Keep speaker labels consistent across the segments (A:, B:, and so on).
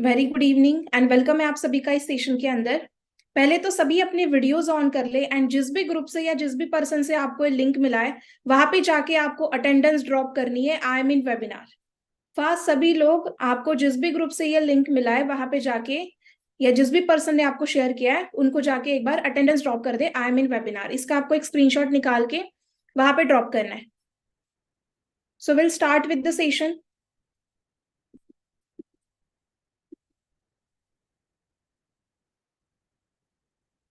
A: Very good evening and welcome है आप सभी का इस सेशन के अंदर। पहले तो सभी अपने वीडियोस ऑन कर ले एंड जिस भी ग्रुप से या जिस भी पर्सन से आपको लिंक मिला है वहां पे जाके आपको अटेंडेंस ड्रॉप करनी है। I am in webinar. Fast सभी लोग आपको जिस भी ग्रुप से ये लिंक मिला है वहां पे जाके या जिस भी पर्सन ने आपको शेयर किया है उनको जाके एक बार अटेंडेंस ड्रॉप कर दे। आई एम इन वेबिनार इसका आपको एक स्क्रीनशॉट निकाल के वहां पे ड्रॉप करना है। So will start with the session.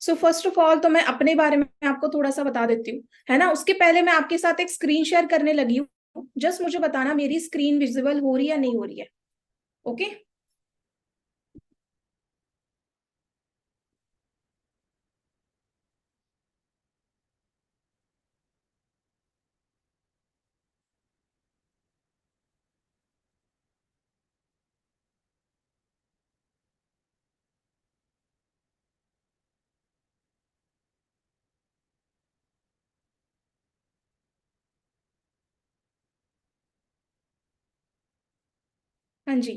A: So first of all तो मैं अपने बारे में आपको थोड़ा सा बता देती हूँ, है ना। उसके पहले मैं आपके साथ एक स्क्रीन शेयर करने लगी हूँ। जस्ट मुझे बताना मेरी स्क्रीन विजिबल हो रही है या नहीं हो रही है। ओके। हाँ जी।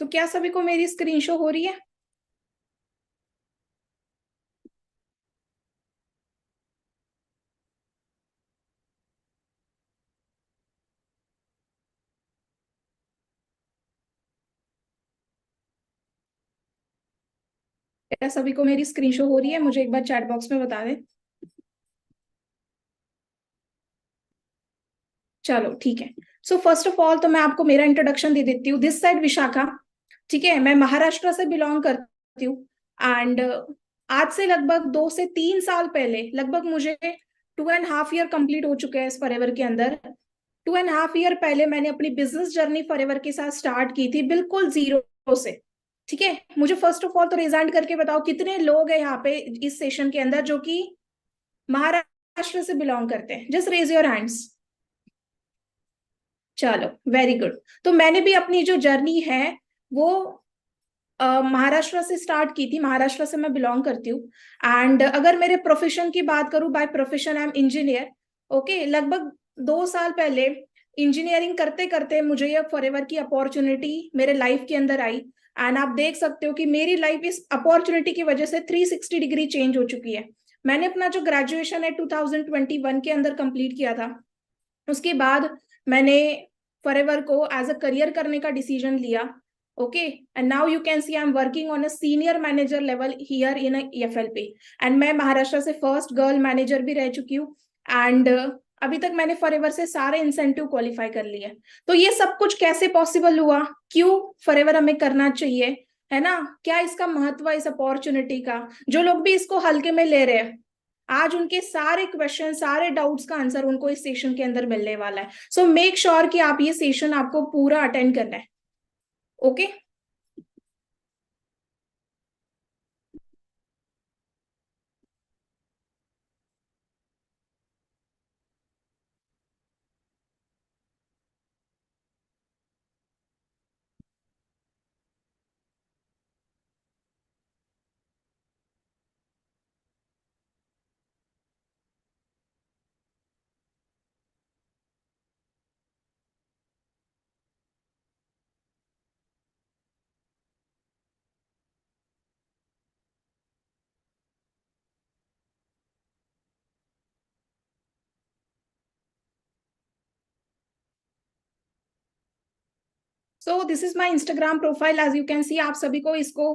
A: तो क्या सभी को मेरी स्क्रीन शो हो रही है? क्या सभी को मेरी स्क्रीन शो हो रही है? मुझे एक बार चैट बॉक्स में बता दें। चलो ठीक है। सो फर्स्ट ऑफ ऑल तो मैं आपको मेरा इंट्रोडक्शन दे देती हूँ। This side Vishakha. ठीक है, मैं महाराष्ट्र से बिलोंग करती हूँ। एंड आज से लगभग 2 से 3 साल पहले, लगभग मुझे 2.5 ईयर कंप्लीट हो चुके हैं इस फॉरएवर के अंदर। 2.5 ईयर पहले मैंने अपनी बिजनेस जर्नी फॉरएवर के साथ स्टार्ट की थी, बिल्कुल जीरो से। ठीक है, मुझे फर्स्ट ऑफ ऑल तो रिजाइन करके बताओ कितने लोग हैं यहाँ पे इस सेशन के अंदर जो कि महाराष्ट्र से बिलोंग करते हैं। Just raise your hands. चलो, वेरी गुड। तो मैंने भी अपनी जो जर्नी है वो महाराष्ट्र से स्टार्ट की थी। महाराष्ट्र से मैं बिलोंग करती हूँ। एंड अगर मेरे प्रोफेशन की बात करूँ, by profession I am engineer. Okay, लगभग 2 साल पहले इंजीनियरिंग करते करते मुझे ये फॉरएवर की अपॉर्चुनिटी मेरे लाइफ के अंदर आई। एंड आप देख सकते हो कि मेरी लाइफ इस अपॉर्चुनिटी की वजह से 360 डिग्री चेंज हो चुकी है। मैंने अपना जो ग्रेजुएशन है 2021 के अंदर कंप्लीट किया था। उसके बाद मैंने फॉरएवर को एज अ करियर करने का डिसीजन लिया। Okay, and now you can C I am working on a senior manager level here in FLP. And मैं महाराष्ट्र से फर्स्ट गर्ल मैनेजर भी रह चुकी हूँ। एंड अभी तक मैंने फॉरएवर से सारे इंसेंटिव क्वालिफाई कर लिए। तो ये सब कुछ कैसे पॉसिबल हुआ, क्यों फॉरएवर हमें करना चाहिए, है ना, क्या इसका महत्व है इस अपॉर्चुनिटी का। जो लोग भी इसको हल्के में ले रहे हैं, आज उनके सारे क्वेश्चन सारे डाउट्स का आंसर उनको इस सेशन के अंदर मिलने वाला है। सो मेक श्योर कि आप ये सेशन आपको पूरा अटेंड करना है। Okay. So this is my Instagram profile as you can see. आप सभी को इसको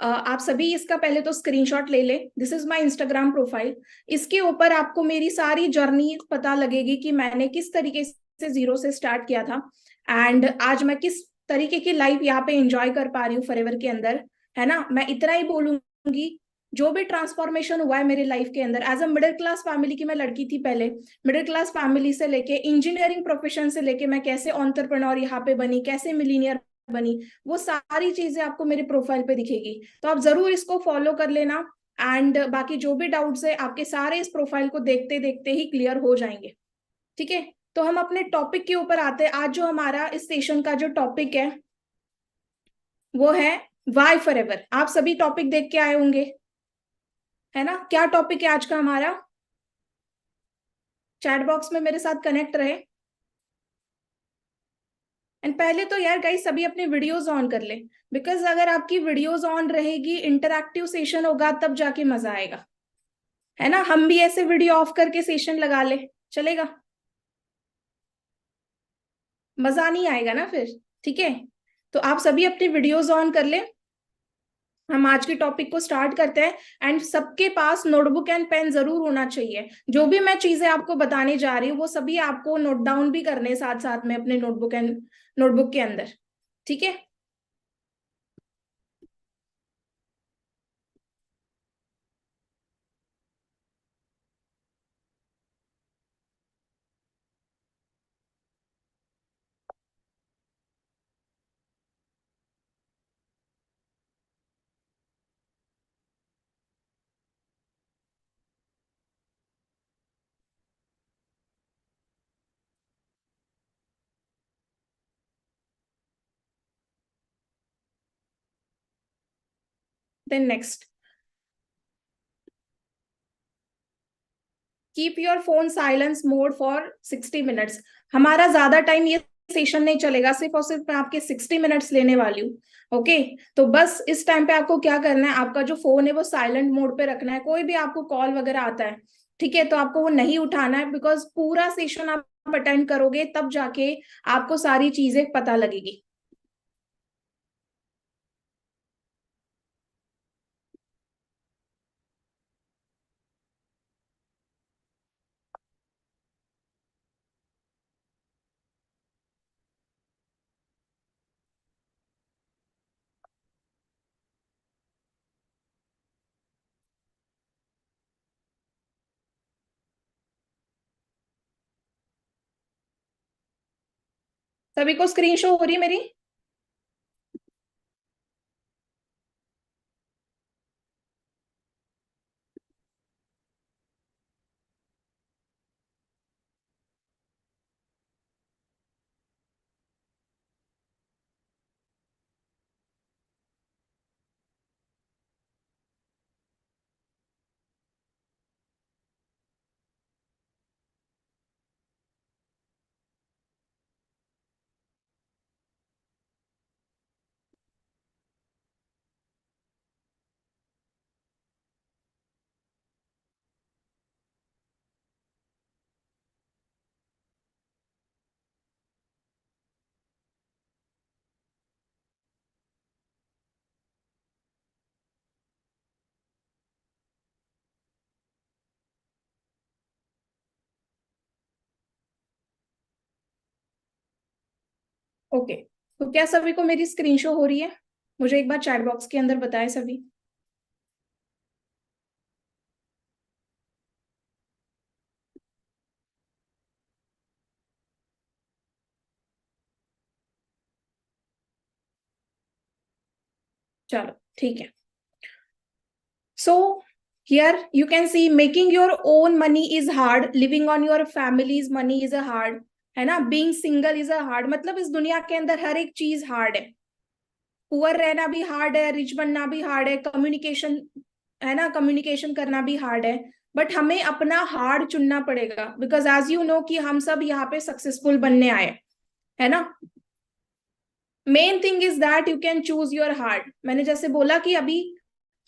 A: आप सभी इसका पहले तो स्क्रीनशॉट ले ले। This is my Instagram profile. इसके ऊपर आपको मेरी सारी जर्नी पता लगेगी कि मैंने किस तरीके से जीरो से स्टार्ट किया था एंड आज मैं किस तरीके की लाइफ यहाँ पे एंजॉय कर पा रही हूँ फॉरएवर के अंदर, है ना। मैं इतना ही बोलूंगी, जो भी ट्रांसफॉर्मेशन हुआ है मेरी लाइफ के अंदर as a middle class family की मैं लड़की थी पहले। मिडिल क्लास फैमिली से लेके इंजीनियरिंग प्रोफेशन से लेके मैं कैसे एंटरप्रेन्योर यहाँ पे बनी, कैसे मिलीनियर बनी, वो सारी चीजें आपको मेरे प्रोफाइल पे दिखेगी। तो आप जरूर इसको फॉलो कर लेना। एंड बाकी जो भी डाउट्स है आपके सारे इस प्रोफाइल को देखते देखते ही क्लियर हो जाएंगे। ठीक है, तो हम अपने टॉपिक के ऊपर आते हैं। आज जो हमारा इस सेशन का जो टॉपिक है वो है वाई फॉर एवर। आप सभी टॉपिक देख के आए होंगे, है ना। क्या टॉपिक है आज का हमारा? चैट बॉक्स में मेरे साथ कनेक्ट रहे। एंड पहले तो यार गाइस सभी अपनी वीडियोस ऑन कर ले, बिकॉज अगर आपकी वीडियोस ऑन रहेगी, इंटरैक्टिव सेशन होगा, तब जाके मजा आएगा, है ना। हम भी ऐसे वीडियो ऑफ करके सेशन लगा ले, चलेगा? मजा नहीं आएगा ना फिर। ठीक है, तो आप सभी अपनी वीडियोस ऑन कर ले, हम आज के टॉपिक को स्टार्ट करते हैं। एंड सबके पास नोटबुक एंड पेन जरूर होना चाहिए। जो भी मैं चीजें आपको बताने जा रही हूँ वो सभी आपको नोट डाउन भी करने साथ साथ में अपने नोटबुक के अंदर। ठीक है, then next, keep your phone silence mode for 60 minutes. हमारा ज्यादा टाइम ये सेशन नहीं चलेगा, सिर्फ और सिर्फ मैं आपके 60 मिनट्स लेने वाली हूँ। ओके, तो बस इस टाइम पे आपको क्या करना है, आपका जो फोन है वो साइलेंट मोड पे रखना है। कोई भी आपको कॉल वगैरह आता है, ठीक है, तो आपको वो नहीं उठाना है, बिकॉज पूरा सेशन आप अटेंड करोगे तब जाके आपको सारी चीजें पता लगेगी। सभी को स्क्रीन शो हो रही है मेरी? ओके, तो क्या सभी को मेरी स्क्रीन शो हो रही है? मुझे एक बार चैट बॉक्स के अंदर बताएं सभी। चलो ठीक है। So here you can see making your own money is hard, living on your family's money is a hard, है ना। Being single is a hard, मतलब इस दुनिया के अंदर हर एक चीज हार्ड है। पुअर रहना भी हार्ड है, रिच बनना भी हार्ड है, कम्युनिकेशन, है ना, कम्युनिकेशन करना भी हार्ड है। बट हमें अपना हार्ड चुनना पड़ेगा, बिकॉज एज यू नो कि हम सब यहाँ पे सक्सेसफुल बनने आए, है ना। Main thing is that you can choose your hard. मैंने जैसे बोला कि अभी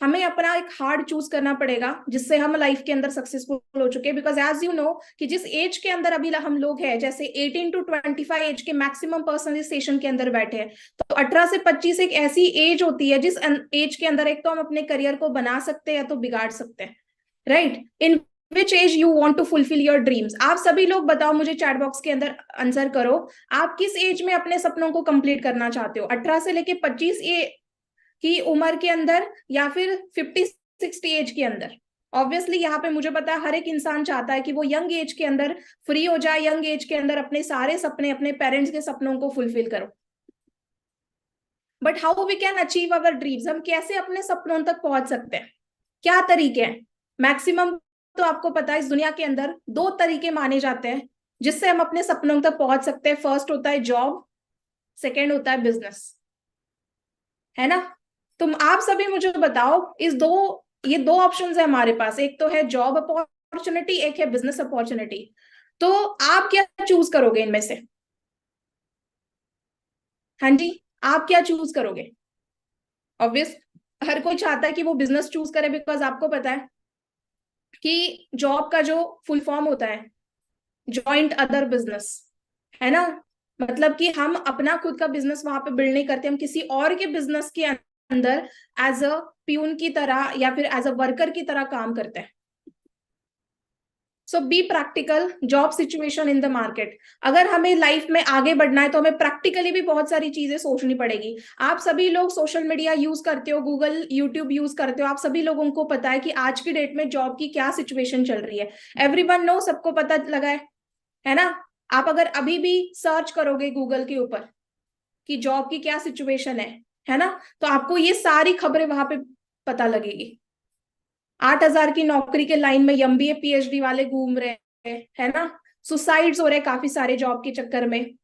A: हमें अपना एक हार्ड चूज करना पड़ेगा जिससे हम लाइफ के अंदर सक्सेसफुल हो चुके, बिकॉज एज यू नो कि जिस एज के अंदर अभी हम लोग हैं, जैसे 18 to 25 एज के मैक्सिमम पर्सन इस सेशन के अंदर बैठे हैं, तो 18 से 25 एक ऐसी एज होती है जिस एज के अंदर एक तो हम अपने करियर को बना सकते हैं या तो बिगाड़ सकते हैं, right. In which as you want to fulfil your dreams? आप सभी लोग बताओ मुझे, चैट बॉक्स के अंदर आंसर करो। आप किस एज में अपने सपनों को कंप्लीट करना चाहते हो? 18 से लेके 25 की उम्र के अंदर, या फिर 50-60 एज के अंदर? ऑब्वियसली यहाँ पे मुझे पता है हर एक इंसान चाहता है कि वो यंग एज के अंदर फ्री हो जाए, यंग एज के अंदर अपने सारे सपने, अपने पेरेंट्स के सपनों को फुलफिल करो। But how we can achieve our dreams? हम कैसे अपने सपनों तक पहुंच सकते हैं? क्या तरीके हैं? मैक्सिमम तो आपको पता है इस दुनिया के अंदर दो तरीके माने जाते हैं जिससे हम अपने सपनों तक पहुंच सकते हैं। फर्स्ट होता है जॉब, सेकेंड होता है बिजनेस, है ना। तुम आप सभी मुझे बताओ, ये दो ऑप्शंस है हमारे पास, एक तो है जॉब अपॉर्चुनिटी, एक है बिजनेस अपॉर्चुनिटी। तो आप क्या चूज करोगे इनमें से? हाँ जी, आप क्या चूज करोगे? ऑब्वियस, हर कोई चाहता है कि वो बिजनेस चूज करे, बिकॉज आपको पता है कि जॉब का जो फुल फॉर्म होता है जॉइंट अदर बिजनेस, है ना। मतलब कि हम अपना खुद का बिजनेस वहां पे बिल्ड नहीं करते, हम किसी और के बिजनेस के अंदर एज अ प्यून की तरह या फिर एज अ वर्कर की तरह काम करते हैं। So be practical, job situation in the market. अगर हमें लाइफ में आगे बढ़ना है तो हमें प्रैक्टिकली भी बहुत सारी चीजें सोचनी पड़ेगी। आप सभी लोग सोशल मीडिया यूज करते हो, गूगल यूट्यूब यूज करते हो, आप सभी लोगों को पता है कि आज की डेट में जॉब की क्या सिचुएशन चल रही है। एवरीवन नो, सबको पता लगा है ना। आप अगर अभी भी सर्च करोगे गूगल के ऊपर कि जॉब की क्या सिचुएशन है ना, तो आपको ये सारी खबरें वहां पे पता लगेगी। 8,000 की नौकरी के लाइन में एमबीए पीएचडी वाले घूम रहे हैं, है ना। सुसाइड्स हो रहे हैं काफी सारे जॉब के चक्कर में।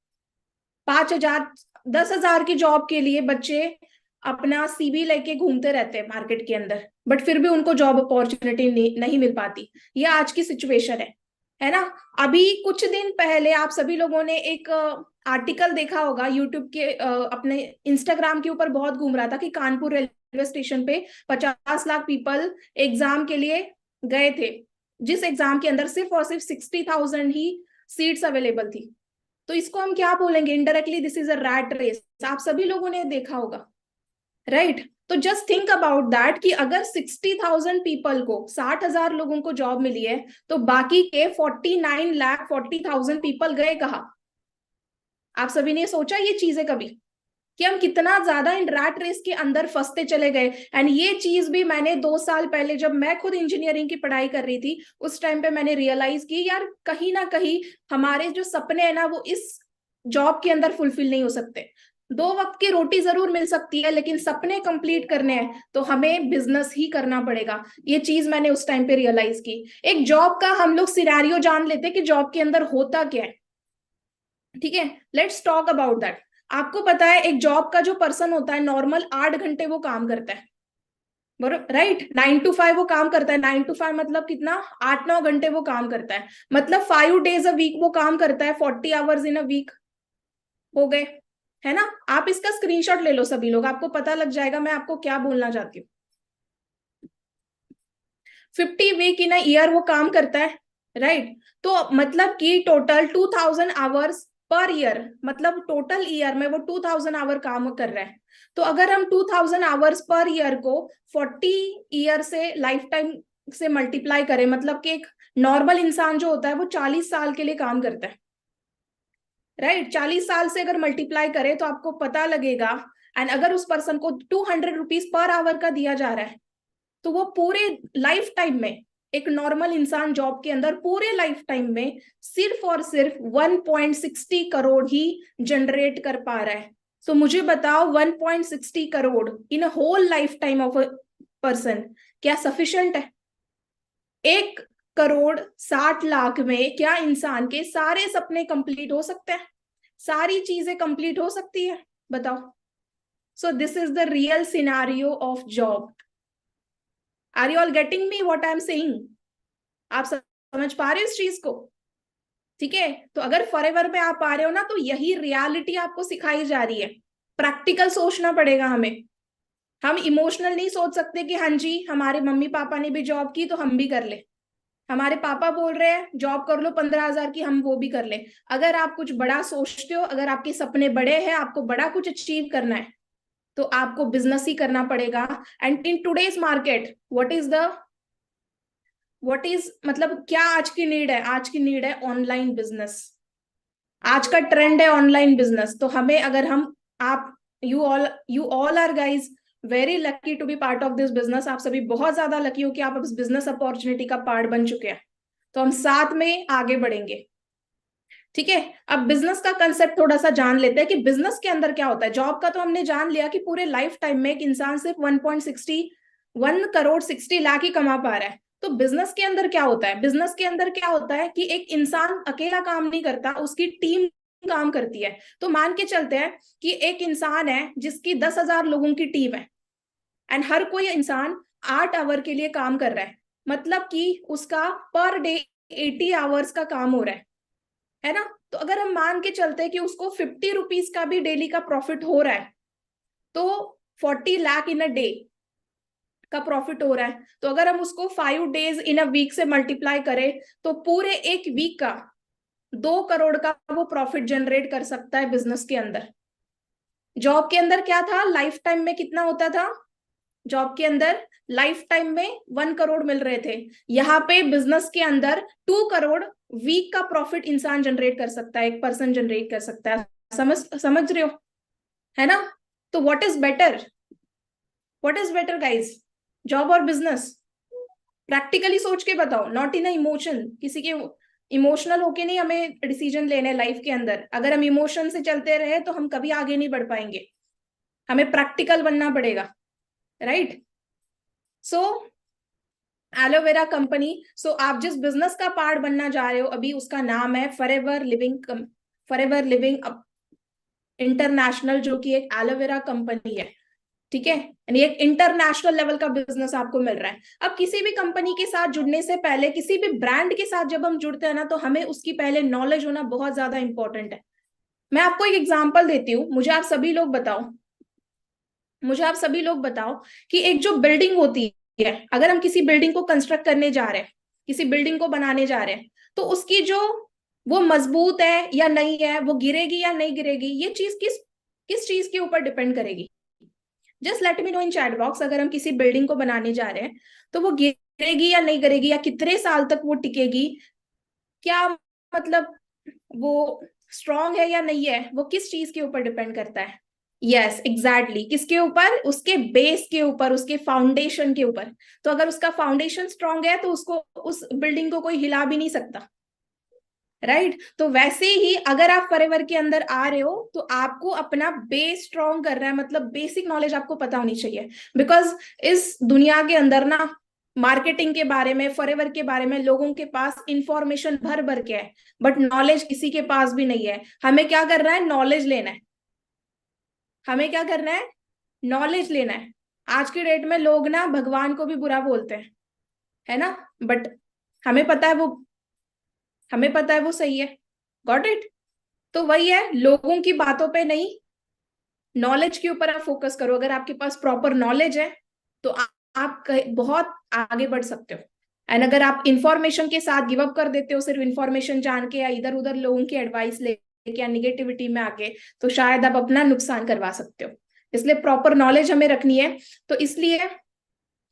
A: 5,000, 10,000 की जॉब के लिए बच्चे अपना सीवी लेके घूमते रहते हैं मार्केट के अंदर, बट फिर भी उनको जॉब अपॉर्चुनिटी नहीं मिल पाती। ये आज की सिचुएशन है ना। अभी कुछ दिन पहले आप सभी लोगों ने एक आर्टिकल देखा होगा यूट्यूब के, अपने इंस्टाग्राम के ऊपर बहुत घूम रहा था कि कानपुर रेलवे स्टेशन पे 50 लाख पीपल एग्जाम के लिए गए थे, जिस एग्जाम के अंदर सिर्फ और सिर्फ 60,000 ही सीट्स अवेलेबल थी। तो इसको हम क्या बोलेंगे? Indirectly this is a rat race. आप सभी लोगों ने देखा होगा, राइट? तो जस्ट थिंक अबाउट दैट कि अगर 60,000 पीपल को, 60,000 लोगों को जॉब मिली है, तो बाकी के 49,40,000 पीपल गए कहाँ? आप सभी ने सोचा ये चीजें कभी कि हम कितना ज्यादा इन रैट रेस के अंदर फंसते चले गए? एंड ये चीज भी मैंने 2 साल पहले जब मैं खुद इंजीनियरिंग की पढ़ाई कर रही थी, उस टाइम पे मैंने रियलाइज की यार कहीं ना कहीं हमारे जो सपने हैं ना वो इस जॉब के अंदर फुलफिल नहीं हो सकते। 2 वक्त की रोटी जरूर मिल सकती है, लेकिन सपने कंप्लीट करने हैं तो हमें बिजनेस ही करना पड़ेगा। ये चीज मैंने उस टाइम पे रियलाइज की। एक जॉब का हम लोग सिनेरियो जान लेते हैं कि जॉब के अंदर होता क्या है, ठीक है। Let's talk about that. आपको पता है एक जॉब का जो पर्सन होता है नॉर्मल 8 घंटे वो काम करता है, बरोबर, राइट? 9 to 5 वो काम करता है। 9 to 5 मतलब कितना? 8-9 घंटे वो काम करता है, मतलब 5 days a week वो काम करता है, 40 hours in a week हो गए, है ना। आप इसका स्क्रीनशॉट ले लो सभी लोग, आपको पता लग जाएगा मैं आपको क्या बोलना चाहती हूँ। 50 week in a year वो काम करता है, राइट? तो मतलब कि टोटल 2,000 hours पर ईयर, मतलब टोटल ईयर में वो 2,000 आवर काम कर रहा है। तो अगर हम 2,000 आवर्स पर ईयर को 40 ईयर से लाइफ टाइम से मल्टीप्लाई करें, मतलब कि एक नॉर्मल इंसान जो होता है वो 40 साल के लिए काम करता है, राइट? 40 साल से अगर मल्टीप्लाई करें तो आपको पता लगेगा। एंड अगर उस पर्सन को 200 रुपीज पर आवर का दिया जा रहा है, तो वो पूरे लाइफ टाइम में, एक नॉर्मल इंसान जॉब के अंदर पूरे लाइफ टाइम में सिर्फ और सिर्फ 1.60 करोड़ ही जनरेट कर पा रहा है। सो मुझे बताओ 1.60 crore in whole lifetime of a person क्या सफिशिएंट है? 1,60,00,000 में क्या इंसान के सारे सपने कंप्लीट हो सकते हैं? सारी चीजें कंप्लीट हो सकती है? बताओ। So this is the real scenario of job. Are you all getting me what I am saying? आप समझ पा रहे हो इस चीज को? ठीक है, तो अगर फॉरएवर में आप आ रहे हो ना, तो यही रियलिटी आपको सिखाई जा रही है। प्रैक्टिकल सोचना पड़ेगा हमें। हम इमोशनल नहीं सोच सकते कि हाँ जी हमारे मम्मी पापा ने भी जॉब की तो हम भी कर ले। हमारे पापा बोल रहे हैं जॉब कर लो 15,000 की, हम वो भी कर ले। अगर आप कुछ बड़ा सोचते हो, अगर आपके सपने बड़े हैं, आपको बड़ा कुछ अचीव करना है, तो आपको बिजनेस ही करना पड़ेगा। And in today's market what is मतलब क्या आज की नीड है? आज की नीड है ऑनलाइन बिजनेस। आज का ट्रेंड है ऑनलाइन बिजनेस। तो हमें, अगर हम, आप, you all are guys very lucky to be part of this business. आप सभी बहुत ज्यादा लकी हो कि आप इस बिजनेस अपॉर्चुनिटी का पार्ट बन चुके हैं। तो हम साथ में आगे बढ़ेंगे, ठीक है। अब बिजनेस का कंसेप्ट थोड़ा सा जान लेते हैं कि बिजनेस के अंदर क्या होता है। जॉब का तो हमने जान लिया कि पूरे लाइफ टाइम में एक इंसान सिर्फ 1.61 करोड़ 60 लाख ही कमा पा रहा है। तो बिजनेस के अंदर क्या होता है? बिजनेस के अंदर क्या होता है कि एक इंसान अकेला काम नहीं करता, उसकी टीम काम करती है। तो मान के चलते हैं कि एक इंसान है जिसकी 10,000 लोगों की टीम है, एंड हर कोई इंसान 8 आवर के लिए काम कर रहा है, मतलब कि उसका पर डे 80 आवर्स का काम हो रहा है। है ना। तो अगर हम मान के चलते हैं कि उसको 50 रुपीज का भी डेली का प्रॉफिट हो रहा है, तो 40 लाख इन अ डे का प्रॉफिट हो रहा है, तो अगर हम उसको 5 डेज इन अ वीक से मल्टीप्लाई करें, तो पूरे एक वीक का 2 करोड़ का वो प्रॉफिट जनरेट कर सकता है बिजनेस के अंदर। जॉब के अंदर क्या था, लाइफ टाइम में कितना होता था, जॉब के अंदर लाइफ टाइम में 1 करोड़ मिल रहे थे। यहाँ पे बिजनेस के अंदर 2 करोड़ वीक का प्रॉफिट इंसान जनरेट कर सकता है, एक पर्सन जनरेट कर सकता है। समझ रहे हो, है ना। तो what is better guys, job और बिजनेस? प्रैक्टिकली सोच के बताओ, नॉट इन अ इमोशन। किसी के इमोशनल होके नहीं हमें डिसीजन लेने लाइफ के अंदर। अगर हम इमोशन से चलते रहे तो हम कभी आगे नहीं बढ़ पाएंगे, हमें प्रैक्टिकल बनना पड़ेगा, राइट। सो एलोवेरा कंपनी, सो आप जिस बिजनेस का पार्ट बनना जा रहे हो अभी, उसका नाम है फॉरएवर लिविंग इंटरनेशनल, जो कि एक एलोवेरा कंपनी है, ठीक है। यानी एक इंटरनेशनल लेवल का बिजनेस आपको मिल रहा है। अब किसी भी कंपनी के साथ जुड़ने से पहले, किसी भी ब्रांड के साथ जब हम जुड़ते हैं ना, तो हमें उसकी पहले नॉलेज होना बहुत ज्यादा इंपॉर्टेंट है। मैं आपको एक एग्जांपल देती हूँ। मुझे आप सभी लोग बताओ कि एक जो बिल्डिंग होती है, अगर हम किसी बिल्डिंग को कंस्ट्रक्ट करने जा रहे हैं, किसी बिल्डिंग को बनाने जा रहे हैं, तो उसकी जो वो मजबूत है या नहीं है, वो गिरेगी या नहीं गिरेगी, ये चीज किस किस चीज के ऊपर डिपेंड करेगी? जस्ट लेट मी नो इन चैट बॉक्स। अगर हम किसी बिल्डिंग को बनाने जा रहे हैं, तो वो गिरेगी या नहीं गिरेगी, या कितने साल तक वो टिकेगी, क्या मतलब वो स्ट्रांग है या नहीं है, वो किस चीज के ऊपर डिपेंड करता है? यस एग्जैक्टली, किसके ऊपर? उसके बेस के ऊपर, उसके फाउंडेशन के ऊपर। तो अगर उसका फाउंडेशन स्ट्रांग है, तो उसको, उस बिल्डिंग को कोई हिला भी नहीं सकता, राइट। तो वैसे ही अगर आप फॉरएवर के अंदर आ रहे हो, तो आपको अपना बेस स्ट्रांग करना है, मतलब बेसिक नॉलेज आपको पता होनी चाहिए। बिकॉज इस दुनिया के अंदर ना, मार्केटिंग के बारे में, फॉरएवर के बारे में लोगों के पास इंफॉर्मेशन भर भर के है, बट नॉलेज किसी के पास भी नहीं है। हमें क्या करना है? नॉलेज लेना है। हमें क्या करना है? नॉलेज लेना है। आज की डेट में लोग ना भगवान को भी बुरा बोलते हैं, है ना, बट हमें पता है वो हमें पता है वो सही है। Got it. तो वही है, लोगों की बातों पे नहीं, नॉलेज के ऊपर आप फोकस करो। अगर आपके पास प्रॉपर नॉलेज है, तो आप बहुत आगे बढ़ सकते हो। एंड अगर आप इंफॉर्मेशन के साथ गिव अप कर देते हो, सिर्फ इंफॉर्मेशन जान के, या इधर उधर लोगों की एडवाइस लेके, या निगेटिविटी में आके, तो शायद आप अपना नुकसान करवा सकते हो। इसलिए प्रॉपर नॉलेज हमें रखनी है। तो इसलिए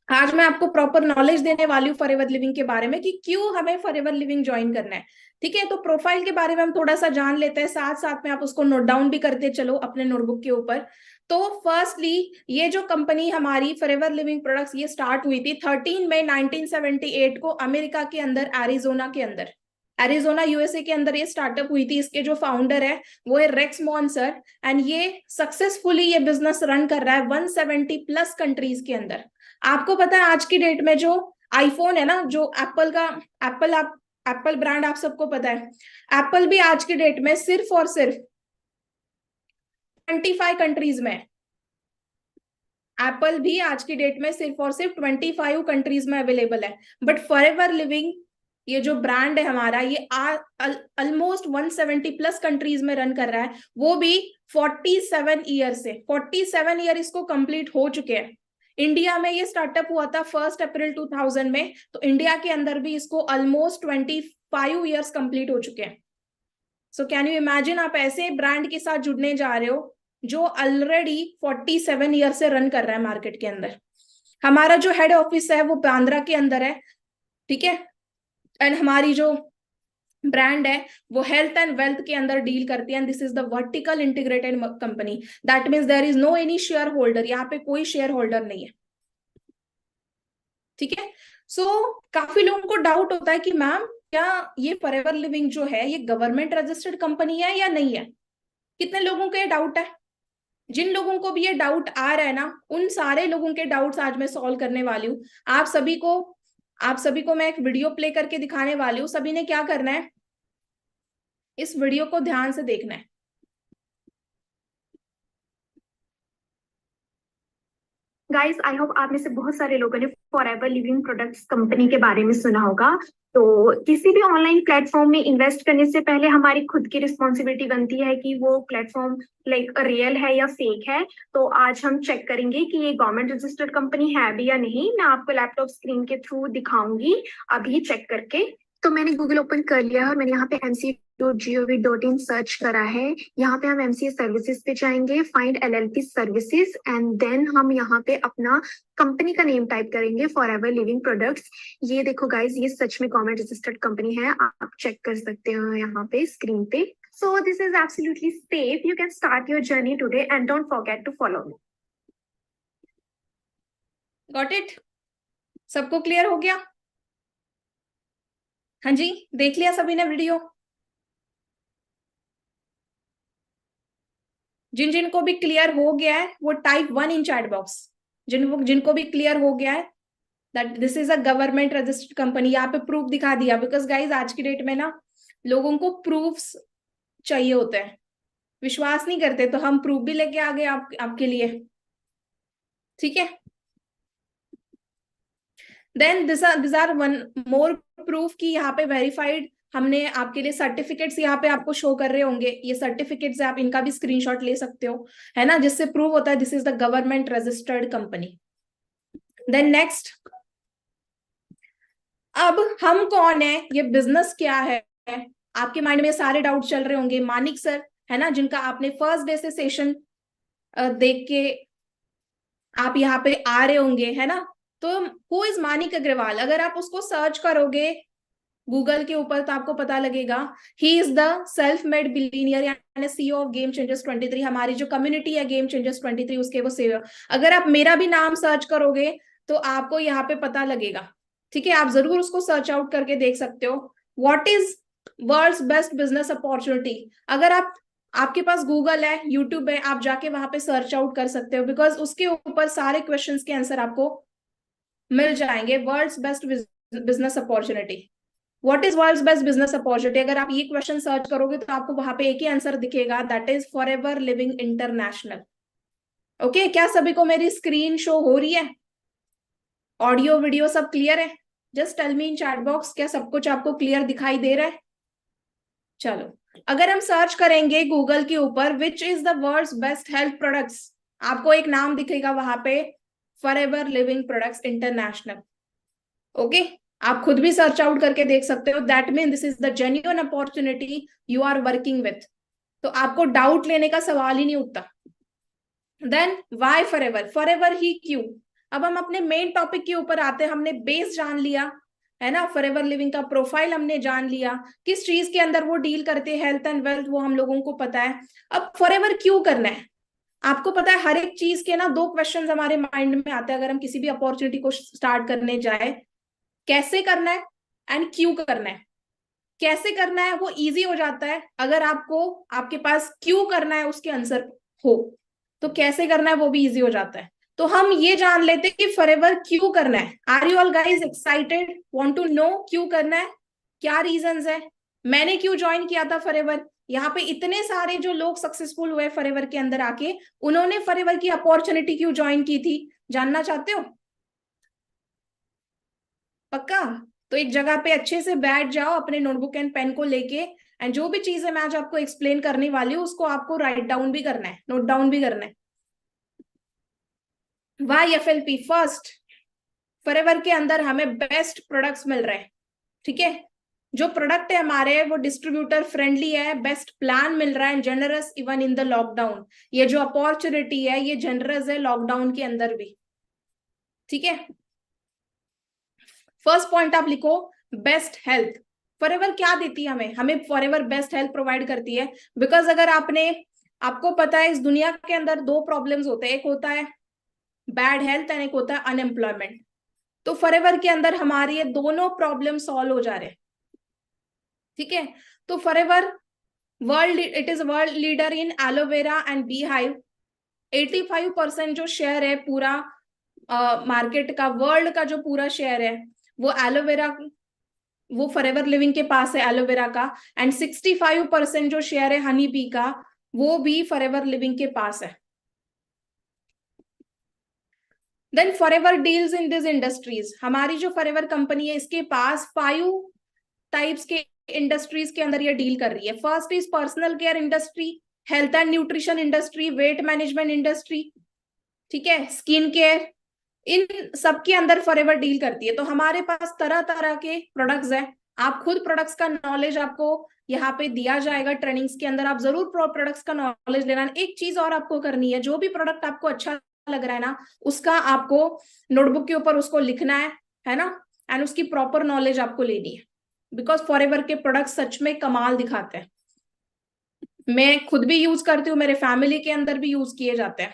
A: आज मैं आपको प्रॉपर नॉलेज देने वाली हूँ फॉरएवर लिविंग के बारे में, कि क्यों हमें फॉरएवर लिविंग ज्वाइन करना है। ठीक है, तो प्रोफाइल के बारे में हम थोड़ा सा जान लेते हैं, साथ साथ में आप उसको नोट डाउन भी करते चलो अपने नोटबुक के ऊपर। तो फर्स्टली, ये जो कंपनी हमारी फॉरएवर लिविंग प्रोडक्ट्स, ये स्टार्ट हुई थी 13 मई 1978 को अमेरिका के अंदर, एरिजोना के अंदर, एरिजोना यूएसए के अंदर ये स्टार्टअप हुई थी। इसके जो फाउंडर है वो है रेक्स मॉन्सर, एंड ये सक्सेसफुली ये बिजनेस रन कर रहा है 170 प्लस कंट्रीज के अंदर। आपको पता है आज की डेट में जो आईफोन है ना, जो एप्पल का, एप्पल ब्रांड आप सबको पता है, एप्पल भी आज की डेट में सिर्फ और सिर्फ 25 कंट्रीज में, एप्पल भी आज की डेट में सिर्फ और सिर्फ 25 कंट्रीज में अवेलेबल है। बट फॉरएवर लिविंग, ये जो ब्रांड है हमारा, ये ऑलमोस्ट 170 प्लस कंट्रीज में रन कर रहा है, वो भी 47 ईयर से। 47 ईयर इसको कंप्लीट हो चुके हैं। इंडिया में ये स्टार्टअप हुआ था 1 अप्रैल 2000 में, तो इंडिया के अंदर भी इसको ऑलमोस्ट 25 ईयर्स कंप्लीट हो चुके हैं। सो कैन यू इमेजिन, आप ऐसे ब्रांड के साथ जुड़ने जा रहे हो जो ऑलरेडी 47 ईयर से रन कर रहा है मार्केट के अंदर। हमारा जो हेड ऑफिस है वो बांद्रा के अंदर है, ठीक है। एंड हमारी जो ब्रांड है वो हेल्थ एंड वेल्थ के अंदर डील करती है, and this is the vertical integrated company. That means there is no any shareholder, यहाँ पे कोई शेयर होल्डर नहीं है, ठीक है। सो काफी लोगों को डाउट होता है कि मैम, क्या ये फॉरएवर लिविंग जो है, ये गवर्नमेंट रजिस्टर्ड कंपनी है या नहीं है? कितने लोगों को ये डाउट है? जिन लोगों को भी ये डाउट आ रहा है ना, उन सारे लोगों के डाउट्स आज मैं सॉल्व करने वाली हूँ। आप सभी को मैं एक वीडियो प्ले करके दिखाने वाली हूँ। सभी ने क्या करना है, इस वीडियो को ध्यान से देखना है।
B: गाइस, आई होप आप में से बहुत सारे लोगों ने फॉरएवर लिविंग प्रोडक्ट्स कंपनी के बारे में सुना होगा। तो किसी भी ऑनलाइन प्लेटफॉर्म में इन्वेस्ट करने से पहले हमारी खुद की रिस्पॉन्सिबिलिटी बनती है कि वो प्लेटफॉर्म लाइक रियल है या फेक है। तो आज हम चेक करेंगे कि ये गवर्नमेंट रजिस्टर्ड कंपनी है भी या नहीं। मैं आपको लैपटॉप स्क्रीन के थ्रू दिखाऊंगी अभी चेक करके। तो मैंने गूगल ओपन कर लिया है और मैंने यहाँ पे mc.gov.in सर्च करा है। यहाँ पे हम एमसीए सर्विसेज पे जाएंगे, find LLP services, and then हम यहाँ पे अपना कंपनी का नेम टाइप करेंगे, फॉरएवर लिविंग प्रोडक्ट्स। ये देखो गाइज, ये सच में गवर्नमेंट रजिस्टर्ड कंपनी है, आप चेक कर सकते हो यहाँ पे स्क्रीन पे। So this is absolutely safe, you can start your journey today and don't forget to follow me.
A: Got it? सबको क्लियर हो गया? हाँ जी, देख लिया सभी ने वीडियो? जिन जिनको भी क्लियर हो गया है वो टाइप 1 इन चैट बॉक्स। जिनको भी क्लियर हो गया है that this is a government registered company, यहाँ पे प्रूफ दिखा दिया। बिकॉज गाइज आज की डेट में ना लोगों को प्रूफ्स चाहिए होते हैं, विश्वास नहीं करते, तो हम प्रूफ भी लेके आ गए आपके लिए। ठीक है, then this are one more proof की यहाँ पे वेरीफाइड हमने आपके लिए सर्टिफिकेट्स यहाँ पे आपको शो कर रहे होंगे। ये सर्टिफिकेट्स आप इनका भी स्क्रीनशॉट ले सकते हो, है ना, जिससे प्रूव होता है this is the government registered company. Then next, अब हम कौन है, ये बिजनेस क्या है? आपके माइंड में सारे डाउट चल रहे होंगे। मानिक सर, है ना, जिनका आपने फर्स्ट डे से सेशन देख के आप यहाँ पे आ रहे होंगे, है ना। तो हु इज मानिक अग्रवाल? अगर आप उसको सर्च करोगे गूगल के ऊपर तो आपको पता लगेगा he is the self made billionaire यानी सीईओ ऑफ गेम चेंजर्स 23। हमारी जो कम्युनिटी है गेम चेंजर्स 23 उसके वो सीईओ। अगर आप मेरा भी नाम सर्च करोगे तो आपको यहाँ पे पता लगेगा। ठीक है, आप जरूर उसको सर्च आउट करके देख सकते हो। What is world's best business opportunity? अगर आपके पास गूगल है, यूट्यूब है, आप जाके वहां पे सर्च आउट कर सकते हो, बिकॉज उसके ऊपर सारे क्वेश्चंस के आंसर आपको मिल जाएंगे। World's best business opportunity, what is world's best business opportunity? अगर आप ये क्वेश्चन सर्च करोगे तो आपको वहां पे एक ही आंसर दिखेगा, that is Forever Living International. Okay, क्या सभी को मेरी स्क्रीन शो हो रही है? ऑडियो वीडियो सब क्लियर है? Just tell me in chat box, क्या सब कुछ आपको क्लियर दिखाई दे रहा है? चलो, अगर हम सर्च करेंगे गूगल के ऊपर which is the world's best health products, आपको एक नाम दिखेगा वहां पे, Forever Living Products International. Okay, आप खुद भी सर्च आउट करके देख सकते हो। That mean this is the genuine opportunity you are working with. तो आपको डाउट लेने का सवाल ही नहीं उठता। Then why Forever? फॉरएवर ही क्यों? अब हम अपने मेन टॉपिक के ऊपर आते हैं। हमने बेस जान लिया, है ना, फॉरएवर लिविंग का प्रोफाइल हमने जान लिया, किस चीज के अंदर वो डील करते हैं, हेल्थ एंड वेल्थ, वो हम लोगों को पता है। अब फॉरएवर क्यों करना है? आपको पता है हर एक चीज के ना दो क्वेश्चंस हमारे माइंड में आते हैं अगर हम किसी भी अपॉर्चुनिटी को स्टार्ट करने जाए। कैसे करना है एंड क्यों करना है। कैसे करना है वो इजी हो जाता है अगर आपको आपके पास क्यों करना है उसके आंसर हो, तो कैसे करना है वो भी इजी हो जाता है। तो हम ये जान लेते हैं कि फॉरएवर क्यों करना है। Are you all guys excited, want to know क्यों करना है, क्या रीजंस है, मैंने क्यों ज्वाइन किया था फॉरएवर? यहाँ पे इतने सारे जो लोग सक्सेसफुल हुए फॉरएवर के अंदर आके, उन्होंने फॉरएवर की अपॉर्चुनिटी क्यों ज्वाइन की थी, जानना चाहते हो? पक्का? तो एक जगह पे अच्छे से बैठ जाओ अपने नोटबुक एंड पेन को लेके, एंड जो भी चीजें मैं आज आपको एक्सप्लेन करने वाली हूँ उसको आपको राइट डाउन भी करना है, नोट डाउन भी करना है। Y FLP? फर्स्ट, फॉरएवर के अंदर हमें बेस्ट प्रोडक्ट्स मिल रहे हैं। ठीक है, जो प्रोडक्ट है हमारे वो डिस्ट्रीब्यूटर फ्रेंडली है, बेस्ट प्लान मिल रहा है, generous even in the lockdown. ये जो अपॉर्चुनिटी है ये जनरस है लॉकडाउन के अंदर भी। ठीक है, फर्स्ट पॉइंट आप लिखो, बेस्ट हेल्थ। फॉरएवर क्या देती है हमें? हमें फॉरएवर बेस्ट हेल्थ प्रोवाइड करती है। बिकॉज अगर आपको पता है इस दुनिया के अंदर दो प्रॉब्लम्स होते हैं, एक होता है बैड हेल्थ एंड एक होता है अनएम्प्लॉयमेंट। तो फॉरएवर के अंदर हमारी ये दोनों प्रॉब्लम सॉल्व हो जा रहे हैं। ठीक है, तो forever world, it is world leader in aloe vera and bee hive. 85% जो शेयर है पूरा मार्केट का, वर्ल्ड का जो पूरा शेयर है वो एलोवेरा, वो फॉरएवर लिविंग के पास है एलोवेरा का। एंड 65% जो शेयर है हनी बी का, वो भी फॉरएवर लिविंग के पास है। Then Forever deals in this industries, हमारी जो फॉरएवर कंपनी है इसके पास 5 टाइप्स के इंडस्ट्रीज के अंदर ये डील कर रही है। First is personal care industry, health and nutrition industry, weight management industry, ठीक है, स्किन केयर, इन सब के अंदर फॉरएवर डील करती है। तो हमारे पास तरह तरह के प्रोडक्ट्स हैं। आप खुद प्रोडक्ट्स का नॉलेज आपको यहाँ पे दिया जाएगा ट्रेनिंग्स के अंदर, आप जरूर प्रोडक्ट्स का नॉलेज लेना। एक चीज और आपको करनी है, जो भी प्रोडक्ट आपको अच्छा लग रहा है ना, उसका आपको नोटबुक के ऊपर उसको लिखना है ना, एंड उसकी प्रॉपर नॉलेज आपको लेनी है, बिकॉज फॉरएवर के प्रोडक्ट सच में कमाल दिखाते हैं। मैं खुद भी यूज करती हूँ, मेरे फैमिली के अंदर भी यूज किए जाते हैं।